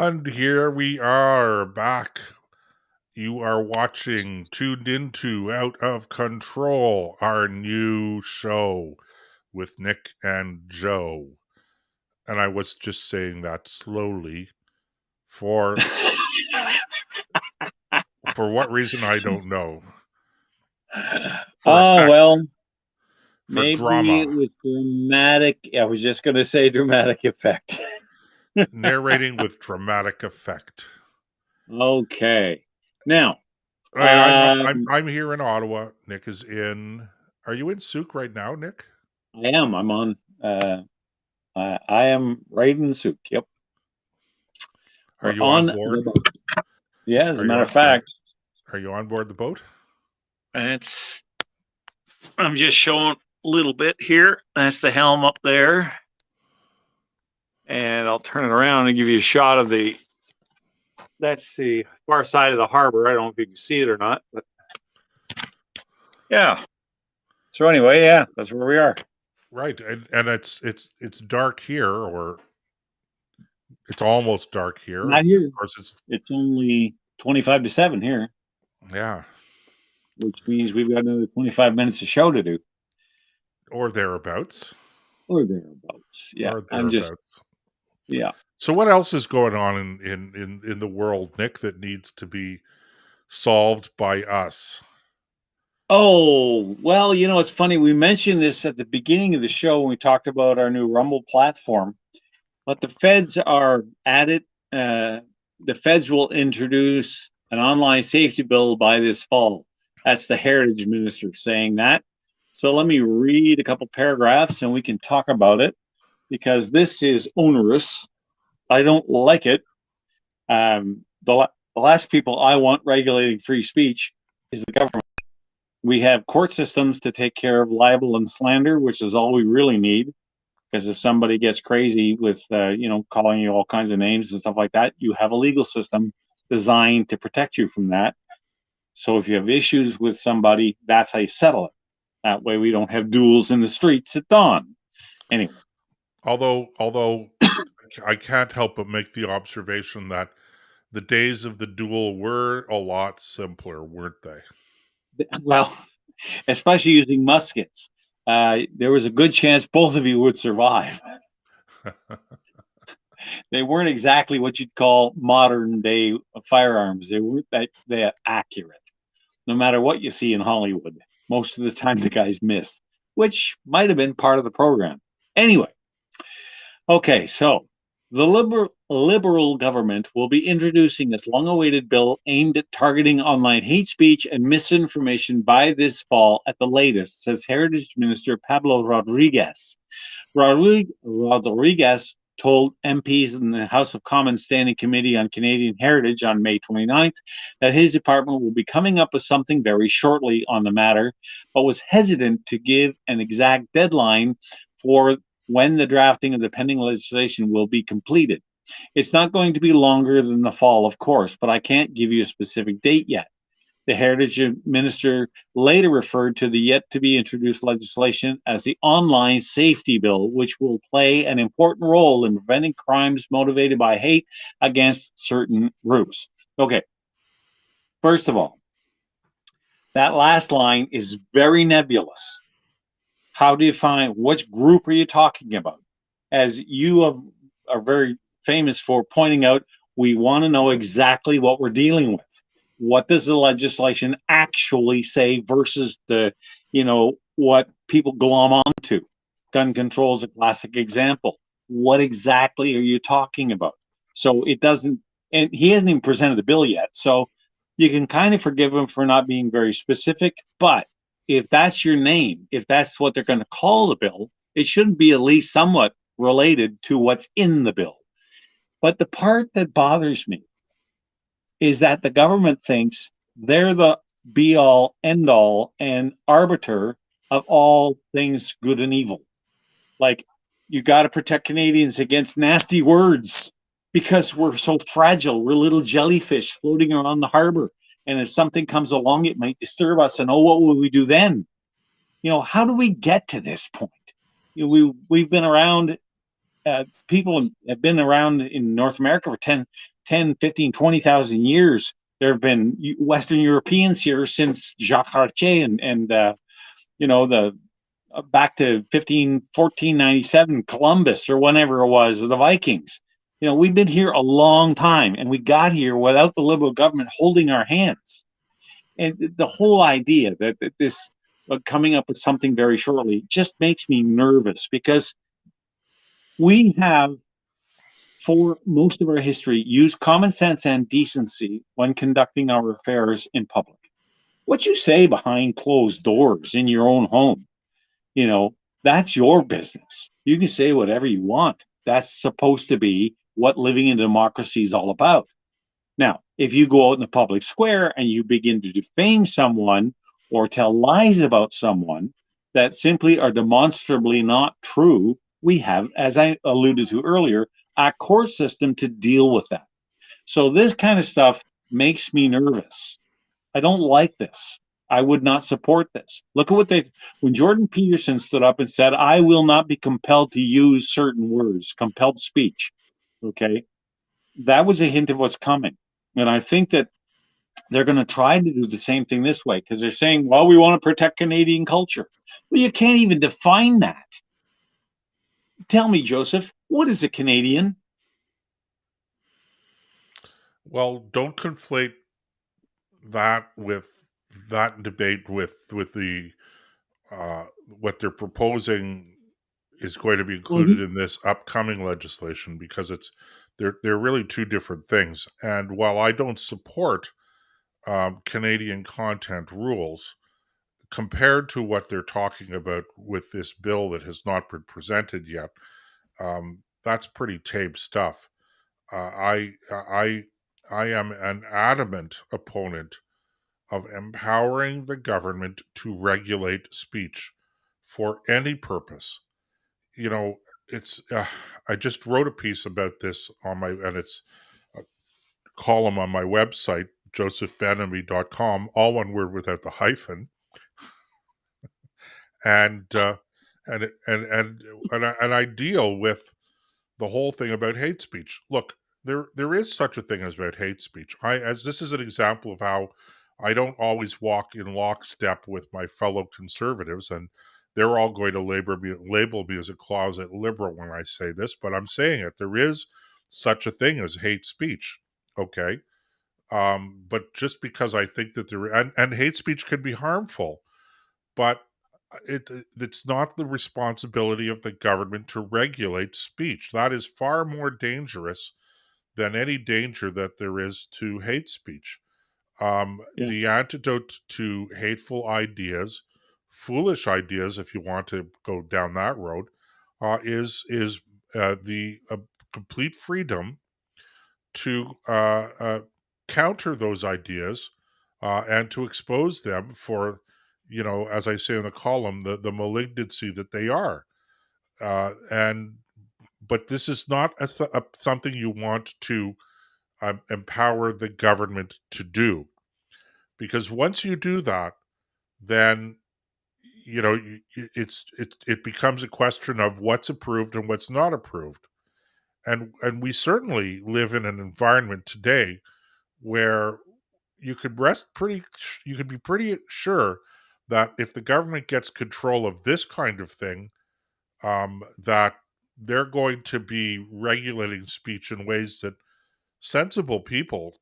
Speaker 1: And here we are back. You are watching Tuned Into Out of Control, our new show with Nick and Joe. And I was just saying that slowly for what reason I don't know. For
Speaker 2: Oh,
Speaker 1: effect,
Speaker 2: well,
Speaker 1: for
Speaker 2: maybe
Speaker 1: drama,
Speaker 2: it was dramatic. I was just going to say dramatic effect.
Speaker 1: narrating with dramatic effect.
Speaker 2: Okay. Now,
Speaker 1: I'm here in Ottawa. Nick is in. Are you in Souk right now, Nick?
Speaker 2: I am. I'm on. I am right in Souk. Yep.
Speaker 1: Are
Speaker 2: We're
Speaker 1: you on
Speaker 2: the
Speaker 1: board?
Speaker 2: boat. Yeah, as
Speaker 1: Are
Speaker 2: a
Speaker 1: you
Speaker 2: matter
Speaker 1: on-
Speaker 2: of fact.
Speaker 1: Are you on board the boat?
Speaker 5: I'm just showing a little bit here. That's the helm up there. And I'll turn it around and give you a shot of that's the far side of the harbor. I don't know if you can see it or not, but yeah.
Speaker 2: So anyway, yeah, that's where we are.
Speaker 1: Right, and it's dark here, or it's almost dark here.
Speaker 2: Not here.
Speaker 1: Of course,
Speaker 2: It's only 25 to 7 here,
Speaker 1: yeah,
Speaker 2: which means we've got another 25 minutes of show to do.
Speaker 1: or thereabouts.
Speaker 2: Or thereabouts. Yeah.
Speaker 1: Or
Speaker 2: I'm just,
Speaker 1: thereabouts.
Speaker 2: yeah.
Speaker 1: So what else is going on in the world, Nick, that needs to be solved by us?
Speaker 2: Oh, well, it's funny. We mentioned this at the beginning of the show when we talked about our new Rumble platform, but the feds are at it. The feds will introduce an online safety bill by this fall. That's the Heritage Minister saying that. So let me read a couple paragraphs and we can talk about it, because this is onerous. I don't like it. The last people I want regulating free speech is the government. We have court systems to take care of libel and slander, which is all we really need. Because if somebody gets crazy with, calling you all kinds of names and stuff like that, you have a legal system designed to protect you from that. So if you have issues with somebody, that's how you settle it. That way we don't have duels in the streets at dawn. Anyway.
Speaker 1: Although I can't help but make the observation that the days of the duel were a lot simpler, weren't they?
Speaker 2: Well, especially using muskets. There was a good chance both of you would survive. They weren't exactly what you'd call modern day firearms. They weren't that accurate. No matter what you see in Hollywood, most of the time the guys missed, which might have been part of the program. Anyway, okay, so the liberal government will be introducing this long-awaited bill aimed at targeting online hate speech and misinformation by this fall at the latest, says Heritage Minister Pablo Rodriguez. Rodriguez told MPs in the House of Commons Standing Committee on Canadian Heritage on May 29th that his department will be coming up with something very shortly on the matter, but was hesitant to give an exact deadline for when the drafting of the pending legislation will be completed. It's not going to be longer than the fall, of course, but I can't give you a specific date yet. The Heritage Minister later referred to the yet-to-be-introduced legislation as the Online Safety Bill, which will play an important role in preventing crimes motivated by hate against certain groups. Okay, first of all, that last line is very nebulous. How do you find which group are you talking about? As you are very famous for pointing out, we want to know exactly what we're dealing with. What does the legislation actually say versus what people glom onto? Gun control is a classic example. What exactly are you talking about? So it doesn't, and he hasn't even presented the bill yet. So you can kind of forgive him for not being very specific, but if that's your name, if that's what they're going to call the bill, it should be at least somewhat related to what's in the bill. But the part that bothers me is that the government thinks they're the be-all, end-all, and arbiter of all things good and evil. Like, you got to protect Canadians against nasty words because we're so fragile. We're little jellyfish floating around the harbor. And if something comes along, it might disturb us. And what will we do then? How do we get to this point? We've been around, people have been around in North America for 10, 15, 20,000 years. There have been Western Europeans here since Jacques Cartier and the back to 1497, Columbus or whenever it was, or the Vikings. We've been here a long time, and we got here without the Liberal government holding our hands. And the whole idea that this coming up with something very shortly just makes me nervous, because we have, for most of our history, used common sense and decency when conducting our affairs in public. What you say behind closed doors in your own home, that's your business. You can say whatever you want. That's supposed to be what living in a democracy is all about. Now, if you go out in the public square and you begin to defame someone or tell lies about someone that simply are demonstrably not true, we have, as I alluded to earlier, a court system to deal with that. So this kind of stuff makes me nervous. I don't like this. I would not support this. Look at when Jordan Peterson stood up and said, I will not be compelled to use certain words, compelled speech. Okay. That was a hint of what's coming. And I think that they're going to try to do the same thing this way, because they're saying, well, we want to protect Canadian culture. Well, you can't even define that. Tell me, Joseph, what is a Canadian?
Speaker 1: Well, don't conflate that with that debate with the what they're proposing is going to be included in this upcoming legislation, because they're really two different things. And while I don't support Canadian content rules, compared to what they're talking about with this bill that has not been presented yet, that's pretty tame stuff. I am an adamant opponent of empowering the government to regulate speech for any purpose. It's I just wrote a piece about this and it's a column on my website, josephbenamy.com, all one word without the hyphen. And I deal with the whole thing about hate speech. Look, there is such a thing as about hate speech. As this is an example of how I don't always walk in lockstep with my fellow conservatives, and they're all going to label me as a closet liberal when I say this, but I'm saying it. There is such a thing as hate speech, okay? But just because I think that and hate speech can be harmful, but it's not the responsibility of the government to regulate speech. That is far more dangerous than any danger that there is to hate speech. The antidote to hateful ideas, foolish ideas, if you want to go down that road, is the complete freedom to counter those ideas and to expose them for, as I say in the column, the malignancy that they are. But this is not something you want to empower the government to do, because once you do that, then it becomes a question of what's approved and what's not approved, and we certainly live in an environment today where you could be pretty sure that if the government gets control of this kind of thing, that they're going to be regulating speech in ways that sensible people,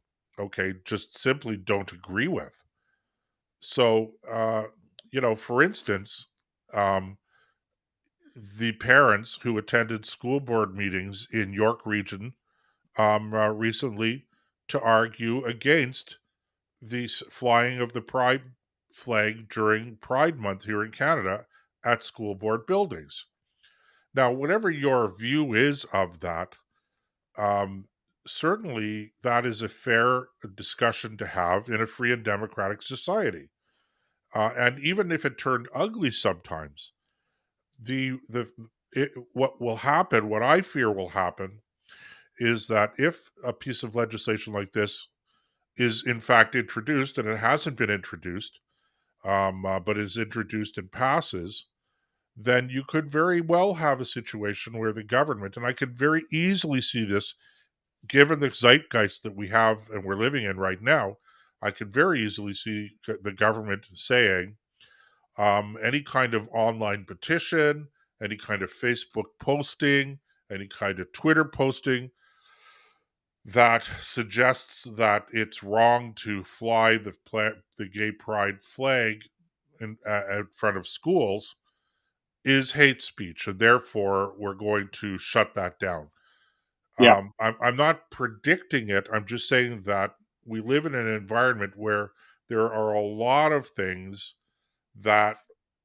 Speaker 1: just simply don't agree with. So, for instance, the parents who attended school board meetings in York Region recently to argue against the flying of the Pride flag during Pride Month here in Canada at school board buildings. Now, whatever your view is of that, certainly that is a fair discussion to have in a free and democratic society. And even if it turned ugly sometimes, what will happen, what I fear will happen, is that if a piece of legislation like this is in fact introduced, and it hasn't been introduced, but is introduced and passes, then you could very well have a situation where the government, and I could very easily see this given the zeitgeist that we have and we're living in right now, I could very easily see the government saying any kind of online petition, any kind of Facebook posting, any kind of Twitter posting that suggests that it's wrong to fly the gay pride flag out front of schools is hate speech, and therefore we're going to shut that down.
Speaker 2: Yeah.
Speaker 1: I'm not predicting it. I'm just saying that we live in an environment where there are a lot of things that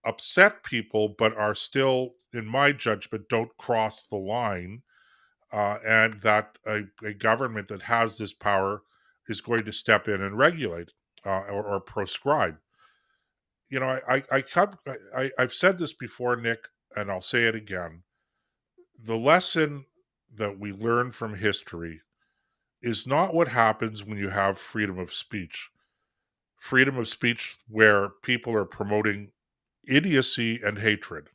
Speaker 1: upset people, but are still, in my judgment, don't cross the line, and that a government that has this power is going to step in and regulate or proscribe. You know, I've said this before, Nick, and I'll say it again. The lesson that we learn from history is not what happens when you have freedom of speech. Freedom of speech where people are promoting idiocy and hatred.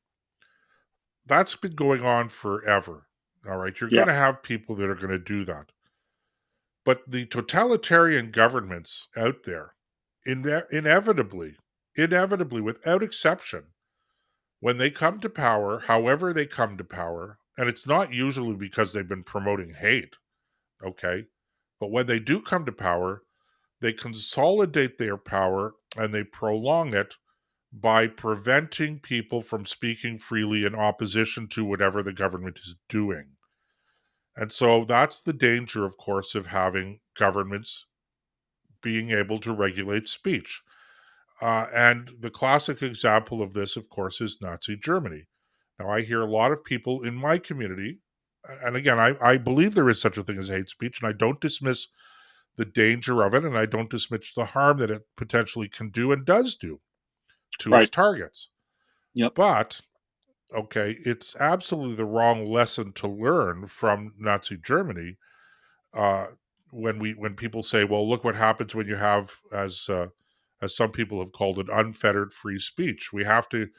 Speaker 1: That's been going on forever. All right. You're
Speaker 2: Yeah.
Speaker 1: going to have people that are going to do that. But the totalitarian governments out there, inevitably, without exception, when they come to power, however they come to power, and it's not usually because they've been promoting hate, okay? But when they do come to power, they consolidate their power and they prolong it by preventing people from speaking freely in opposition to whatever the government is doing. And so that's the danger, of course, of having governments being able to regulate speech. And the classic example of this, of course, is Nazi Germany. Now, I hear a lot of people in my community, and again, I believe there is such a thing as hate speech, and I don't dismiss the danger of it, and I don't dismiss the harm that it potentially can do and does do to its
Speaker 2: Right.
Speaker 1: targets.
Speaker 2: Yep.
Speaker 1: But, okay, it's absolutely the wrong lesson to learn from Nazi Germany. When people say, "Well, look what happens when you have," as some people have called it, unfettered free speech. We have to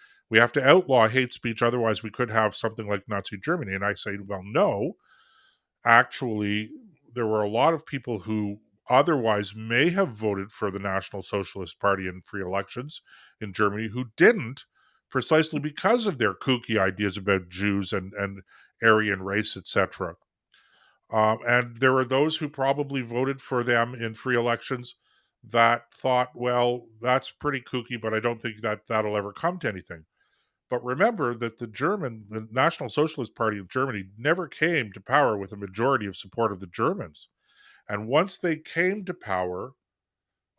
Speaker 1: outlaw hate speech, otherwise we could have something like Nazi Germany. And I say, well, no. Actually, there were a lot of people who otherwise may have voted for the National Socialist Party in free elections in Germany who didn't, precisely because of their kooky ideas about Jews and Aryan race, etc. And there were those who probably voted for them in free elections that thought, well, that's pretty kooky, but I don't think that that'll ever come to anything. But remember that the National Socialist Party of Germany never came to power with a majority of support of the Germans. And once they came to power,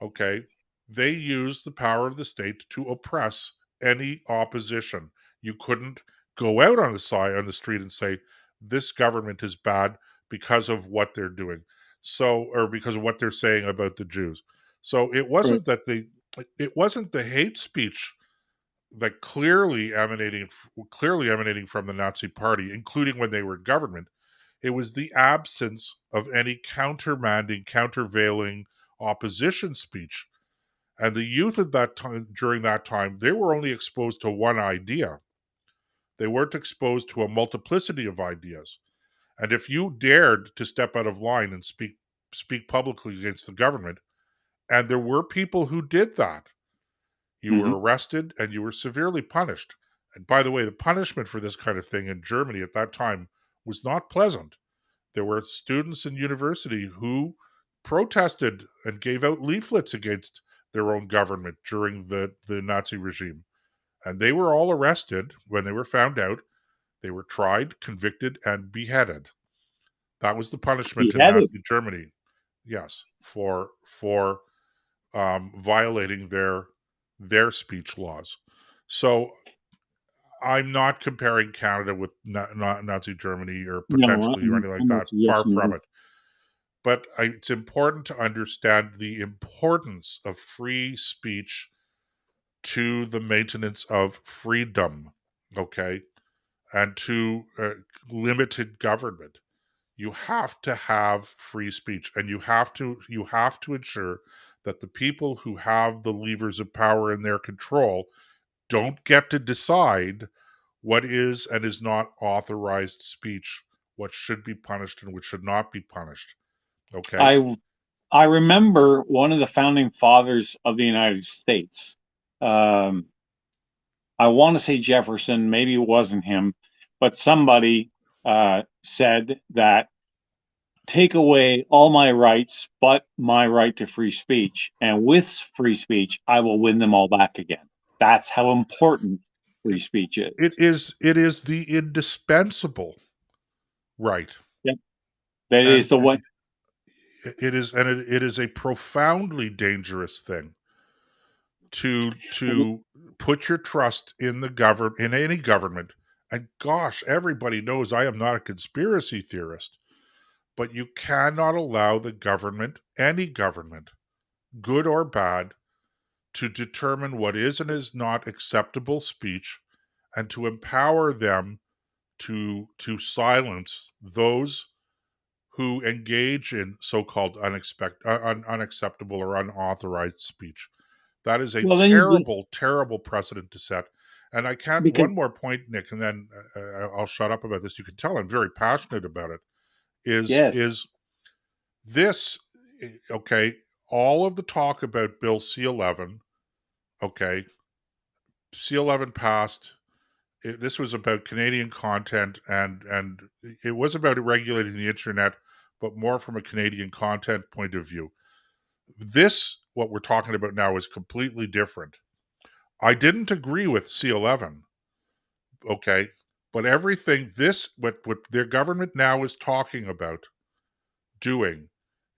Speaker 1: okay, they used the power of the state to oppress any opposition. You couldn't go out on the street and say, this government is bad because of what they're doing. So, or because of what they're saying about the Jews. So it wasn't that it wasn't the hate speech that clearly emanating from the Nazi Party, including when they were government. It was the absence of any countermanding, countervailing opposition speech. And the youth at that time, during that time, they were only exposed to one idea. They weren't exposed to a multiplicity of ideas. And if you dared to step out of line and speak publicly against the government, and there were people who did that, you were arrested and you were severely punished. And by the way, the punishment for this kind of thing in Germany at that time was not pleasant. There were students in university who protested and gave out leaflets against their own government during the Nazi regime. And they were all arrested when they were found out. They were tried, convicted, and beheaded. That was the punishment in Nazi Germany. Yes, for violating their speech laws. So I'm not comparing Canada with Nazi Germany or potentially or anything like that. Far from it. But it's important to understand the importance of free speech to the maintenance of freedom, okay, and to limited government. You have to have free speech, and you have to ensure that the people who have the levers of power in their control don't get to decide what is and is not authorized speech what should be punished and what should not be punished. Okay.
Speaker 2: I remember one of the founding fathers of the United States. Um, I want to say Jefferson, maybe it wasn't him, but somebody said that take away all my rights but my right to free speech. And with free speech, I will win them all back again. That's how important free speech is.
Speaker 1: It is the indispensable right.
Speaker 2: Yep. That
Speaker 1: And
Speaker 2: is the one.
Speaker 1: it is a profoundly dangerous thing to put your trust in the government, in any government. And gosh, everybody knows I am not a conspiracy theorist, but you cannot allow the government, any government, good or bad, to determine what is and is not acceptable speech, and to empower them to silence those who engage in so-called unacceptable or unauthorized speech. That is a
Speaker 2: Well, then
Speaker 1: terrible, terrible precedent to set. And I can't.
Speaker 2: because
Speaker 1: One more point, Nick, and then I'll shut up about this. You can tell I'm very passionate about it.
Speaker 2: yes,
Speaker 1: Is this okay? All of the talk about Bill C-11, okay, C-11 passed. This was about Canadian content, and it was about regulating the internet, but more from a Canadian content point of view. This, what we're talking about now, is completely different. I didn't agree with C-11, okay, but everything what their government now is talking about doing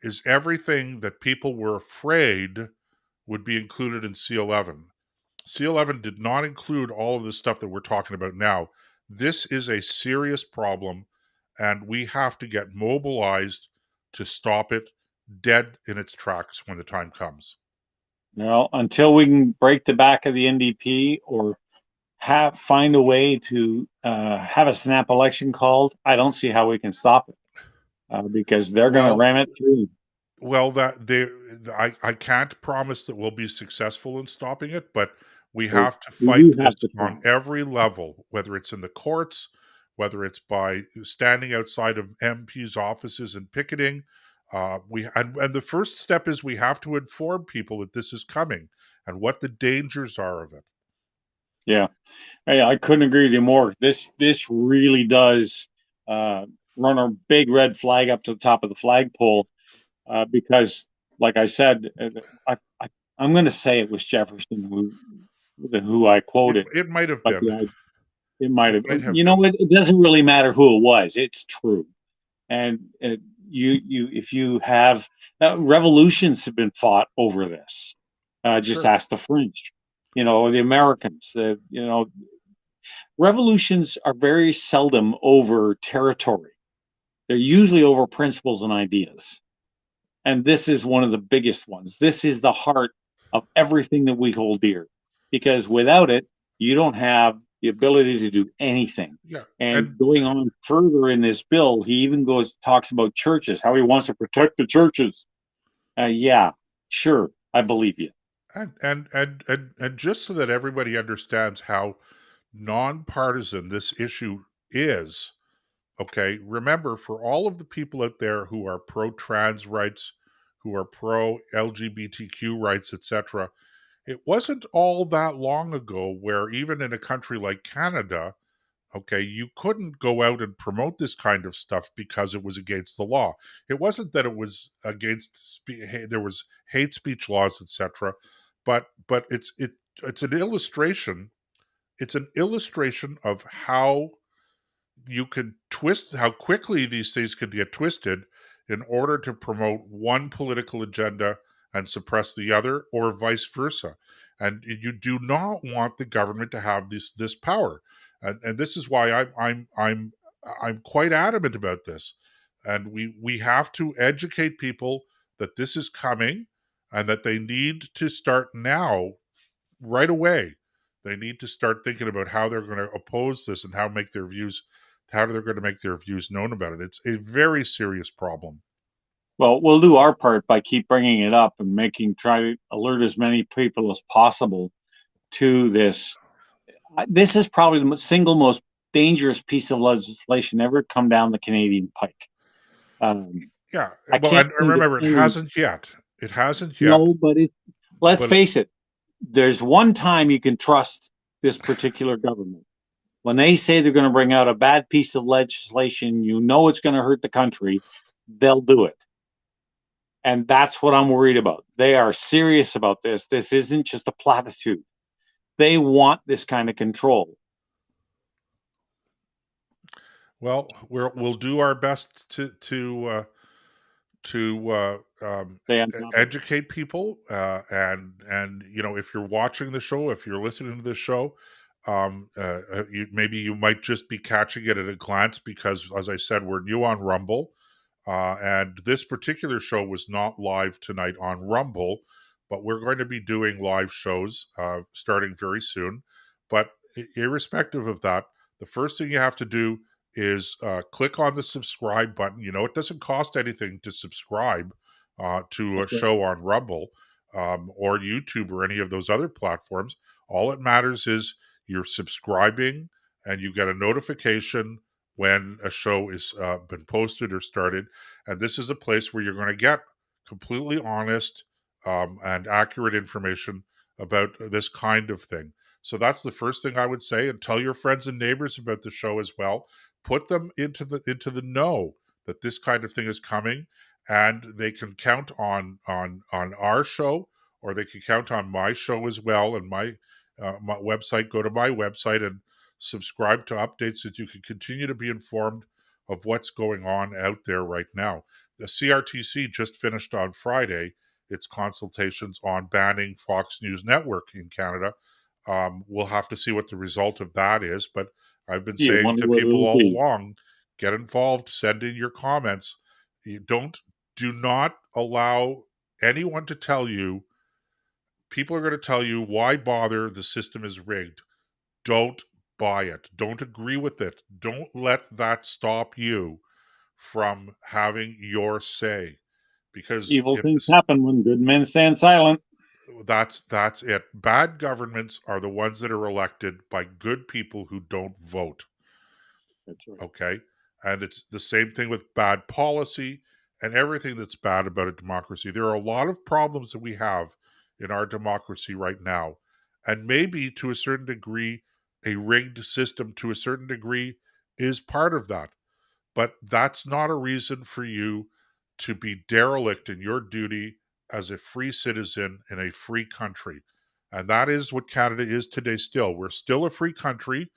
Speaker 1: is everything that people were afraid would be included in C-11. C-11 did not include all of the stuff that we're talking about now. This is a serious problem, and we have to get mobilized to stop it dead in its tracks when the time comes.
Speaker 2: well, until we can break the back of the NDP or find a way to have a snap election called, I don't see how we can stop it because they're going to ram it through.
Speaker 1: Well, I can't promise that we'll be successful in stopping it, but we
Speaker 2: Well,
Speaker 1: have to
Speaker 2: we
Speaker 1: fight
Speaker 2: do have
Speaker 1: this
Speaker 2: to
Speaker 1: on
Speaker 2: try.
Speaker 1: every level, whether it's in the courts, whether it's by standing outside of MPs' offices and picketing. And the first step is we have to inform people that this is coming and what the dangers are of it.
Speaker 2: Yeah, hey, I couldn't agree with you more. This really does run a big red flag up to the top of the flagpole because, like I said, I'm going to say it was Jefferson who I quoted,
Speaker 1: It might have
Speaker 2: but
Speaker 1: been.
Speaker 2: yeah, it might have.
Speaker 1: It might have
Speaker 2: You know,
Speaker 1: been.
Speaker 2: it doesn't really matter who it was. It's true, and if you have revolutions have been fought over this. Just
Speaker 1: Sure.
Speaker 2: ask the French, the Americans. Revolutions are very seldom over territory. They're usually over principles and ideas. And this is one of the biggest ones. This is the heart of everything that we hold dear. Because without it, you don't have the ability to do anything.
Speaker 1: Yeah.
Speaker 2: And going on further in this bill, he even talks about churches, how he wants to protect the churches. Yeah, sure, I believe you.
Speaker 1: And just so that everybody understands how nonpartisan this issue is, okay, remember, for all of the people out there who are pro-trans rights, who are pro-LGBTQ rights, etc., it wasn't all that long ago where even in a country like Canada, okay, you couldn't go out and promote this kind of stuff because it was against the law. It wasn't that it was against there was hate speech laws, etc., but it's an illustration. It's an illustration of how you can twist, how quickly these things can get twisted in order to promote one political agenda and suppress the other, or vice versa. And you do not want the government to have this power. And this is why I'm quite adamant about this. And we have to educate people that this is coming and that they need to start now, right away. They need to start thinking about how they're going to oppose this and how they're going to make their views known about it. It's a very serious problem.
Speaker 2: Well, we'll do our part by keep bringing it up and try to alert as many people as possible to this. This is probably the single most dangerous piece of legislation ever come down the Canadian pike.
Speaker 1: Yeah.
Speaker 2: I
Speaker 1: Well,
Speaker 2: can't
Speaker 1: and
Speaker 2: think of
Speaker 1: remember, it
Speaker 2: any-
Speaker 1: hasn't yet. It hasn't yet.
Speaker 2: No, but let's
Speaker 1: But-
Speaker 2: face it. There's one time you can trust this particular government. When they say they're going to bring out a bad piece of legislation, you know it's going to hurt the country, they'll do it. And that's what I'm worried about. They are serious about this. This isn't just a platitude. They want this kind of control.
Speaker 1: Well, we'll do our best to
Speaker 2: Stay on top of it.
Speaker 1: educate people, and you know, if you're watching the show, if you're listening to the show, maybe you might just be catching it at a glance because, as I said, we're new on Rumble, and this particular show was not live tonight on Rumble, but we're going to be doing live shows starting very soon. But irrespective of that, the first thing you have to do is click on the subscribe button. You know, it doesn't cost anything to subscribe to a
Speaker 2: Okay.
Speaker 1: show on Rumble or YouTube or any of those other platforms. All it matters is you're subscribing and you get a notification when a show is been posted or started. And this is a place where you're going to get completely honest and accurate information about this kind of thing. So that's the first thing I would say, and tell your friends and neighbors about the show as well. Put them into the know that this kind of thing is coming, and they can count on our show, or they can count on my show as well. And my website, go to my website and subscribe to updates so that you can continue to be informed of what's going on out there right now. The CRTC just finished on Friday its consultations on banning Fox News Network in Canada. We'll have to see what the result of that is, but I've been saying
Speaker 2: wonder
Speaker 1: to
Speaker 2: what
Speaker 1: people
Speaker 2: it'll
Speaker 1: all
Speaker 2: be.
Speaker 1: along, get involved, send in your comments. You do not allow anyone to tell you, people are going to tell you, why bother, the system is rigged. Don't buy it. Don't agree with it. Don't let that stop you from having your say. Because
Speaker 2: Evil
Speaker 1: if
Speaker 2: things
Speaker 1: this,
Speaker 2: happen when good men stand silent.
Speaker 1: that's it. Bad governments are the ones that are elected by good people who don't vote.
Speaker 2: That's right.
Speaker 1: Okay. And it's the same thing with bad policy and everything that's bad about a democracy. There are a lot of problems that we have in our democracy right now. And maybe to a certain degree, a rigged system to a certain degree is part of that. But that's not a reason for you to be derelict in your duty as a free citizen in a free country. And that is what Canada is today still. We're still a free country,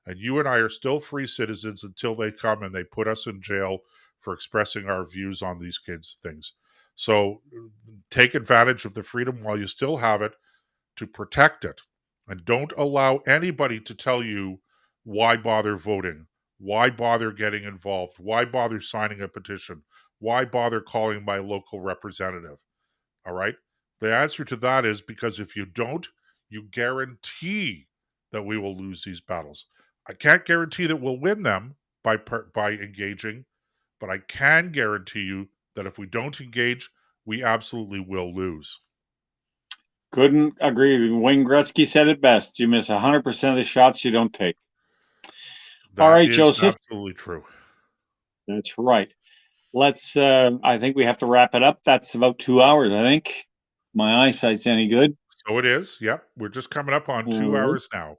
Speaker 1: and you and I are still free citizens until they come and they put us in jail for expressing our views on these kinds of things. So take advantage of the freedom while you still have it to protect it. And don't allow anybody to tell you why bother voting, why bother getting involved, why bother signing a petition, why bother calling my local representative. All right? The answer to that is because if you don't, you guarantee that we will lose these battles. I can't guarantee that we'll win them by engaging, but I can guarantee you that if we don't engage, we absolutely will lose.
Speaker 2: Couldn't agree. Wayne Gretzky said it best. You miss 100% of the shots you don't take.
Speaker 1: That
Speaker 2: All right,
Speaker 1: is
Speaker 2: Joseph.
Speaker 1: absolutely true.
Speaker 2: That's right. Let's, I think we have to wrap it up. That's about 2 hours, I think. My eyesight's any good.
Speaker 1: So it is. Yep. We're just coming up on 2
Speaker 2: Mhm.
Speaker 1: hours now.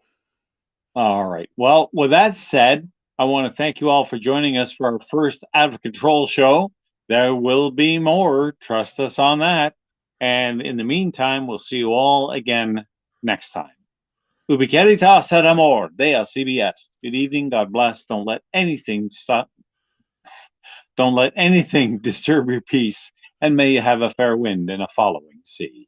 Speaker 2: All right. Well, with that said, I want to thank you all for joining us for our first Out of Control show. There will be more. Trust us on that. And in the meantime, we'll see you all again next time. Ubiqueritas et amor. Dea CBS. Good evening. God bless. Don't let anything stop. Don't let anything disturb your peace. And may you have a fair wind and a following sea.